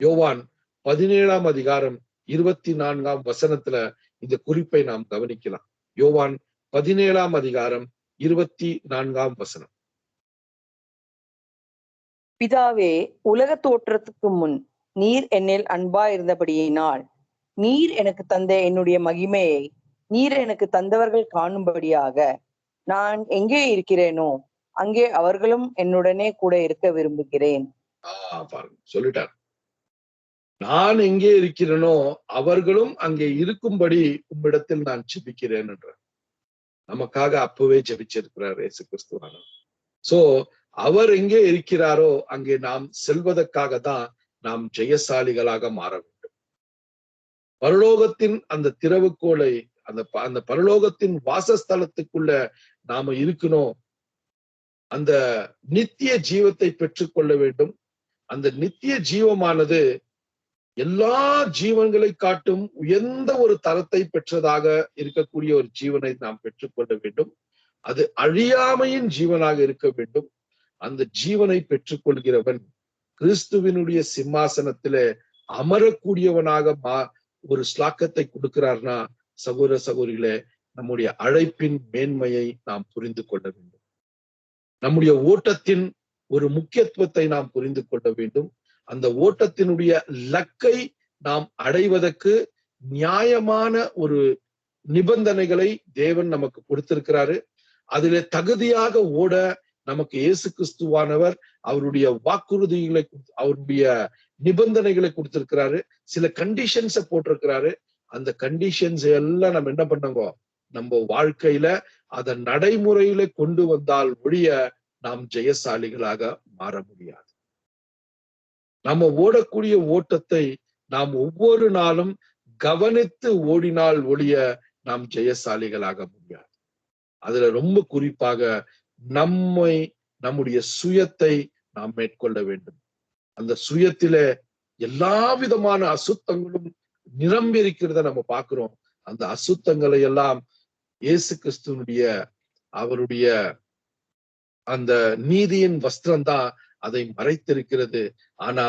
Speaker 1: யோவான் 17ஆம் அதிகாரம் 24ஆம் வசனத்துல இந்த குறிப்பை நாம் கவனிக்கலாம். யோவான் 17ஆம் அதிகாரம் 24ஆம் வசனம்.
Speaker 3: பிதாவே, உலக தோற்றத்துக்கு முன் நீர் என்னில் அன்பா இருந்தபடியினால் நீர் எனக்கு தந்த என்னுடைய மகிமையை நீர் எனக்கு தந்தவர்கள் காணும்படியாக நான் எங்கே இருக்கிறேனோ அங்கே அவர்களும் என்னுடனே கூட இருக்க விரும்புகிறேன்.
Speaker 1: பாருங்க, சொல்லிட்டார். நான் எங்கே இருக்கிறேனோ அவர்களும் அங்கே இருக்கும்படி உம்மிடத்தில் நான் ஜெபிக்கிறேன் என்ற நமக்காக அப்பவே ஜெபிச்சிருக்கிறார் இயேசு கிறிஸ்துவானவர். சோ அவர் எங்கே இருக்கிறாரோ அங்கே நாம் செல்வதற்காக தான் நாம் ஜெயசாலிகளாக மாற வேண்டும். பரலோகத்தின் அந்த திறவுகோலை அந்த பரலோகத்தின் வாசஸ்தலத்துக்குள்ள நாம இருக்கணும். அந்த நித்திய ஜீவத்தை பெற்றுக்கொள்ள வேண்டும். அந்த நித்திய ஜீவமானது எல்லா ஜீவன்களை காட்டும் உயர்ந்த ஒரு தரத்தை பெற்றதாக இருக்கக்கூடிய ஒரு ஜீவனை நாம் பெற்றுக்கொள்ள வேண்டும். அது அழியாமையின் ஜீவனாக இருக்க வேண்டும். அந்த ஜீவனை பெற்றுக்கொள்கிறவன் கிறிஸ்துவினுடைய சிம்மாசனத்திலே அமரக்கூடியவனாக ஒரு ஸ்லாக்கத்தை கொடுக்கிறார்னா சகோதர சகோதரிகளே, நம்முடைய அழைப்பின் மேன்மையை நாம் புரிந்து கொள்ள வேண்டும். நம்முடைய ஓட்டத்தின் ஒரு முக்கியத்துவத்தை நாம் புரிந்து கொள்ள வேண்டும். அந்த ஓட்டத்தினுடைய லக்கை நாம் அடைவதற்கு நியாயமான ஒரு நிபந்தனைகளை தேவன் நமக்கு கொடுத்திருக்கிறாரு. அதிலே தகுதியாக ஓட நமக்கு இயேசு கிறிஸ்துவானவர் அவருடைய வாக்குறுதிகளை, அவருடைய நிபந்தனைகளை கொடுத்திருக்கிறாரு. சில கண்டிஷன்ஸை போட்டிருக்கிறாரு. அந்த கண்டிஷன்ஸ் எல்லாம் நம்ம என்ன பண்ணோங்க, நம்ம வாழ்க்கையில அதை நடைமுறையில கொண்டு வந்தால் ஒழிய நாம் ஜெயசாலிகளாக மாற முடியாது. நம்ம ஓடக்கூடிய ஓட்டத்தை நாம் ஒவ்வொரு நாளும் கவனித்து ஓடினால் ஒழிய நாம் ஜெயசாலிகளாக முடியாது. அதுல ரொம்ப குறிப்பாக நம்முடைய சுயத்தை நாம் மேற்கொள்ள வேண்டும். அந்த சுயத்தில எல்லா விதமான அசுத்தங்களும் நிரம்பி இருக்கிறத நம்ம பார்க்கிறோம். அந்த அசுத்தங்களை எல்லாம் இயேசு கிறிஸ்துவனுடைய அவருடைய அந்த நீதியின் வஸ்திரம் தான் அதை மறைத்திருக்கிறது. ஆனா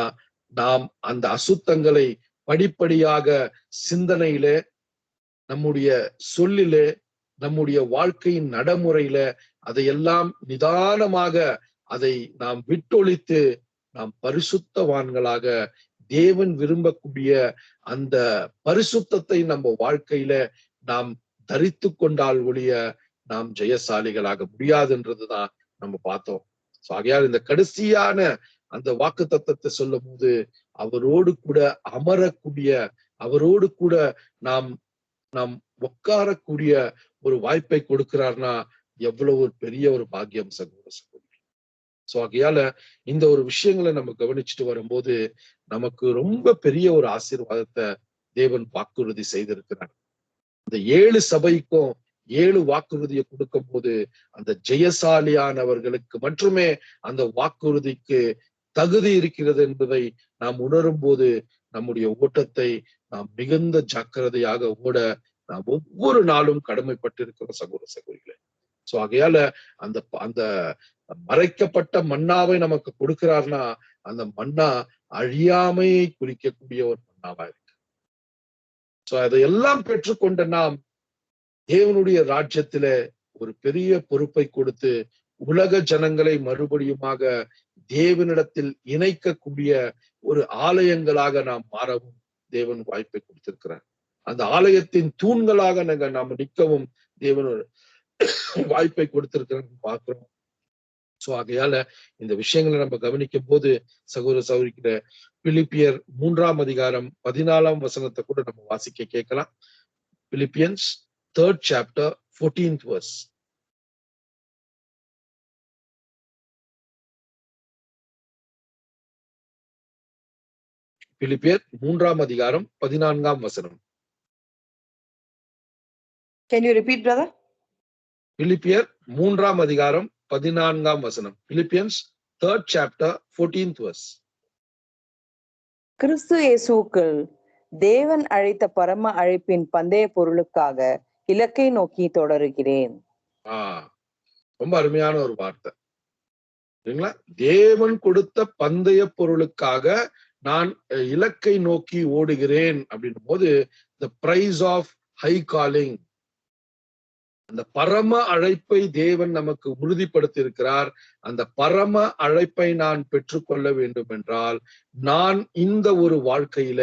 Speaker 1: நாம் அந்த அசுத்தங்களை படிப்படியாக சிந்தனையிலே, நம்முடைய சொல்லிலே, நம்முடைய வாழ்க்கையின் நடைமுறையில அதையெல்லாம் நிதானமாக அதை நாம் விட்டொழித்து நாம் பரிசுத்தவான்களாக தேவன் விரும்பக்கூடிய அந்த பரிசுத்தத்தை நம்ம வாழ்க்கையில நாம் தரித்து கொண்டால் ஒழிய நாம் ஜெயசாலிகளாக முடியாதுன்றதுதான் நம்ம பார்த்தோம். ஆகையால் இந்த கடைசியான அந்த வாக்கு தத்தத்தை சொல்லும் போது அவரோடு கூட அமரக்கூடிய, அவரோடு கூட நாம் உட்காரக்கூடிய ஒரு வாய்ப்பை கொடுக்கிறார்னா எவ்வளவு ஒரு பெரிய ஒரு பாக்கியம் சகோதர சகோதரி. ஆகையால இந்த ஒரு விஷயங்களை நம்ம கவனிச்சுட்டு வரும்போது நமக்கு ரொம்ப பெரிய ஒரு ஆசீர்வாதத்தை தேவன் வாக்குறுதி செய்திருக்கிறார். இந்த 7 சபைக்கும் 7 வாக்குறுதியை கொடுக்கும் போது அந்த ஜெயசாலியானவர்களுக்கு மட்டுமே அந்த வாக்குறுதிக்கு தகுதி இருக்கிறது என்பதை நாம் உணரும் போது நம்முடைய ஓட்டத்தை நாம் மிகுந்த ஜாக்கிரதையாக ஓட நாம் ஒவ்வொரு நாளும் கடமைப்பட்டிருக்கிற சகோதர சகோதரிகளே. ஆகையால அந்த அந்த மறைக்கப்பட்ட மன்னாவை நமக்கு கொடுக்கிறார்னா அந்த மன்னா அழியாமையை குறிக்கக்கூடிய ஒரு மன்னாவா இருக்கு. அதையெல்லாம் பெற்றுக்கொண்ட நாம் தேவனுடைய ராஜ்யத்தில ஒரு பெரிய பொறுப்பை கொடுத்து உலக ஜனங்களை மறுபடியுமாக தேவனிடத்தில் இணைக்கக்கூடிய ஒரு ஆலயங்களாக நாம் மாறவும் தேவன் வாய்ப்பை கொடுத்திருக்கிறார். அந்த ஆலயத்தின் தூண்களாக நாம நிற்கவும் தேவன் வாய்ப்பை கொடுத்திருக்கிறார் பார்க்கிறோம். ஆகையால இந்த விஷயங்களை நம்ம கவனிக்கும் போது சகோதர சகோதரிக்கிற பிலிப்பியர் 3ஆம் அதிகாரம் 14ஆம் வசனத்தை கூட நம்ம வாசிக்க கேட்கலாம். Philippians 3rd chapter 14th verse. பிலிப்பியர் 3ஆம் அதிகாரம் 14ஆம் வசனம்.
Speaker 3: Can you repeat, brother?
Speaker 1: பிலிப்பியர் 3ஆம் அதிகாரம் 14ஆம் வசனம். Philippians 3rd chapter 14th verse.
Speaker 3: கிறிஸ்து இயேசுவுக்குள் தேவன் அழைத்த பரம அழைப்பின் பந்தய பொருளுக்காக இலக்கை நோக்கி தொடருகிறேன்.
Speaker 1: ரொம்ப அருமையான ஒரு வார்த்தை சரிங்களா? தேவன் கொடுத்த பந்தய பொருளுக்காக நான் இலக்கை நோக்கி ஓடுகிறேன் அப்படின்னும் போது the prize of high calling, அந்த பரம அழைப்பை தேவன் நமக்கு உறுதிப்படுத்தி இருக்கிறார். அந்த பரம அழைப்பை நான் பெற்றுக்கொள்ள வேண்டும் என்றால் நான் இந்த ஒரு வாழ்க்கையில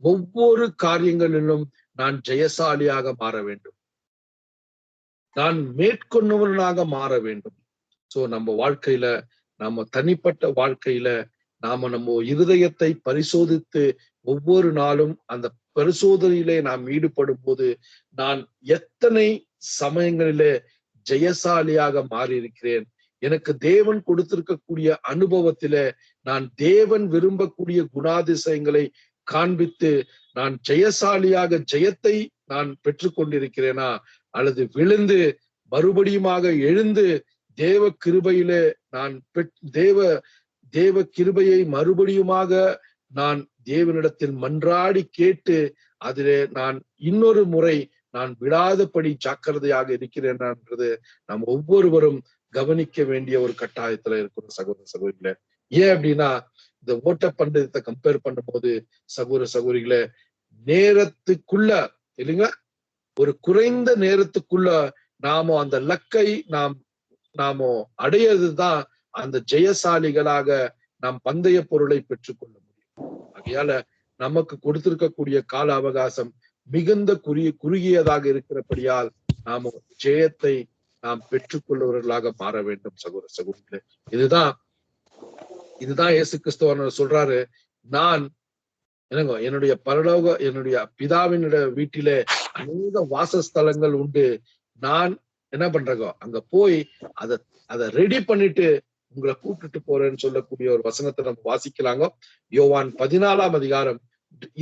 Speaker 1: ஒவ்வொரு காரியங்களிலும் நான் ஜெயசாலியாக மாற வேண்டும், நான் மேற்கொண்டவனாக மாற வேண்டும். நம்ம வாழ்க்கையில, நம்ம தனிப்பட்ட வாழ்க்கையில நம்ம இருதயத்தை பரிசோதித்து ஒவ்வொரு நாளும் அந்த பரிசோதனையிலே நாம் ஈடுபடும் போது நான் எத்தனை சமயங்களிலே ஜெயசாலியாக மாறி இருக்கிறேன், எனக்கு தேவன் கொடுத்திருக்கக்கூடிய அனுபவத்திலே நான் தேவன் விரும்பக்கூடிய குணாதிசயங்களை காண்பித்து நான் ஜெயசாலியாக ஜெயத்தை நான் பெற்றுக்கொண்டிருக்கிறேனா, அல்லது விழுந்து மறுபடியுமாக எழுந்து தேவ கிருபையிலே நான் தேவ கிருபையை மறுபடியுமாக நான் தேவனிடத்தில் மன்றாடி கேட்டு அதிலே நான் இன்னொரு முறை நான் விடாதபடி ஜாக்கிரதையாக இருக்கிறேன்ன்றது நாம் ஒவ்வொருவரும் கவனிக்க வேண்டிய ஒரு கட்டாயத்துல இருக்கிற சகோதர சகோதரிகளே. ஏன் அப்படின்னா இந்த ஓட்ட பந்தயத்தை கம்பேர் பண்ணும் போது சகோதர சகோதரிகளே, நேரத்துக்குள்ள இல்லைங்களா, ஒரு குறைந்த நேரத்துக்குள்ள நாம அந்த லக்கை நாம அடையிறதுதான் அந்த ஜெயசாலிகளாக நாம் பந்தய பொருளை பெற்றுக்கொள்ள முடியும். ஆகையால நமக்கு கொடுத்திருக்கக்கூடிய கால அவகாசம் மிகுந்த குறுகியதாக இருக்கிறபடியால் நாம ஜெயத்தை நாம் பெற்றுக்கொள்பவர்களாக மாற வேண்டும். சகோதர சகோதரிகளே, இதுதான் இயேசு கிறிஸ்துவ சொல்றாரு, நான் என்னுடைய என்னுடைய பிதாவினுடைய வீட்டிலே அநேக வாசஸ்தலங்கள் உண்டு, நான் என்ன பண்றேங்க அங்க போய் அதை ரெடி பண்ணிட்டு உங்களை கூப்பிட்டுட்டு போறேன்னு சொல்லக்கூடிய ஒரு வசனத்தை நம்ம வாசிக்கலாங்க. யோவான் 14ஆம் அதிகாரம்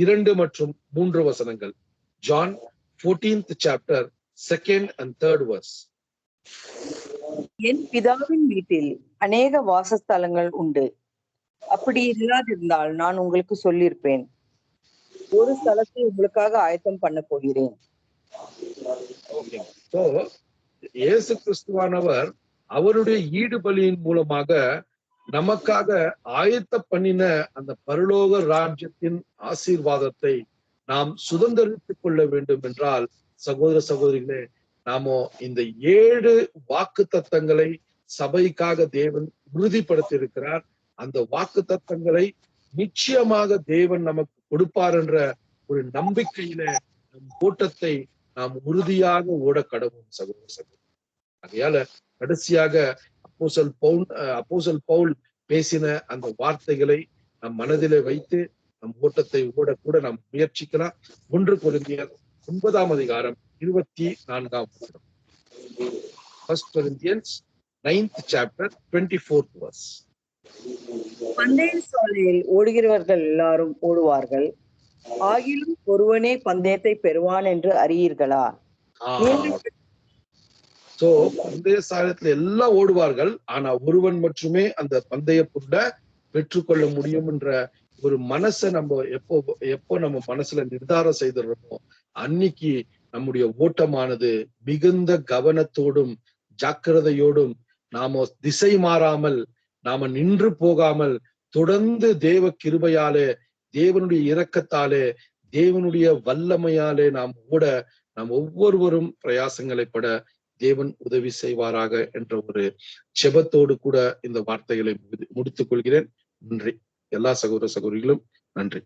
Speaker 1: 2 மற்றும் 3 வசனங்கள். John 14th chapter 2nd and 3rd verse.
Speaker 3: என் பிதாவின் வீட்டில் அநேக வாசஸ்தலங்கள் உண்டு, அப்படி இல்லாதிருந்தால் நான் உங்களுக்கு சொல்லியிருப்பேன். ஒரு ஸ்தலத்தை உங்களுக்காக ஆயத்தம் பண்ண போகிறேன்.
Speaker 1: இயேசு கிறிஸ்துவானவர் அவருடைய ஈடுபலியின் மூலமாக நமக்காக ஆயத்த பண்ணின அந்த பரலோக ராஜ்யத்தின் ஆசீர்வாதத்தை நாம் சுதந்திரித்துக் கொள்ள வேண்டும் என்றால், சகோதர சகோதரிகளே, நாம இந்த 7 வாக்கு தத்தங்களை சபைக்காக தேவன் உறுதிப்படுத்தி இருக்கிறார். அந்த வாக்கு தத்தங்களை நிச்சயமாக தேவன் நமக்கு கொடுப்பார் என்ற ஒரு நம்பிக்கையில நம் ஓட்டத்தை நாம் உறுதியாக ஓட கடவும் சகோதர சகோதரி. ஆகையால கடைசியாக அப்போஸ்தலன் பவுல் பேசின அந்த வார்த்தைகளை நம் மனதிலே வைத்து நம் ஓட்டத்தை ஓடக்கூட நாம் முயற்சிக்கலாம். 1 கொரிந்தியர் 9ஆம் அதிகாரம் 24ஆம் வசனம். 1 Corinthians 9th chapter 24th verse.
Speaker 3: பந்தய சாலையில் ஓடுகிறவர்கள் எல்லாரும் ஓடுவார்கள், ஆகிலும் ஒருவனே பந்தயத்தை பெறுவான் என்று அறியீர்களா?
Speaker 1: பந்தய சாலையத்துல எல்லாம் ஓடுவார்கள், ஆனா ஒருவன் மட்டுமே அந்த பந்தய பொருளை பெற்றுக்கொள்ள முடியும் என்ற ஒரு மனசை நம்ம எப்போ நம்ம மனசுல நிர்தாரம் செய்திடறோமோ அன்னைக்கு நம்முடைய ஓட்டமானது மிகுந்த கவனத்தோடும் ஜாக்கிரதையோடும் நாம திசை மாறாமல் நாம நின்று போகாமல் தொடர்ந்து தேவ கிருபையாலே, தேவனுடைய இரக்கத்தாலே, தேவனுடைய வல்லமையாலே நாம் ஓட நாம் ஒவ்வொருவரும் பிரயாசங்களை பட தேவன் உதவி செய்வாராக என்ற ஒரு செபத்தோடு கூட இந்த வார்த்தைகளை முடித்துக் கொள்கிறேன். நன்றி. எல்லா சகோதர சகோதரிகளும் நன்றி.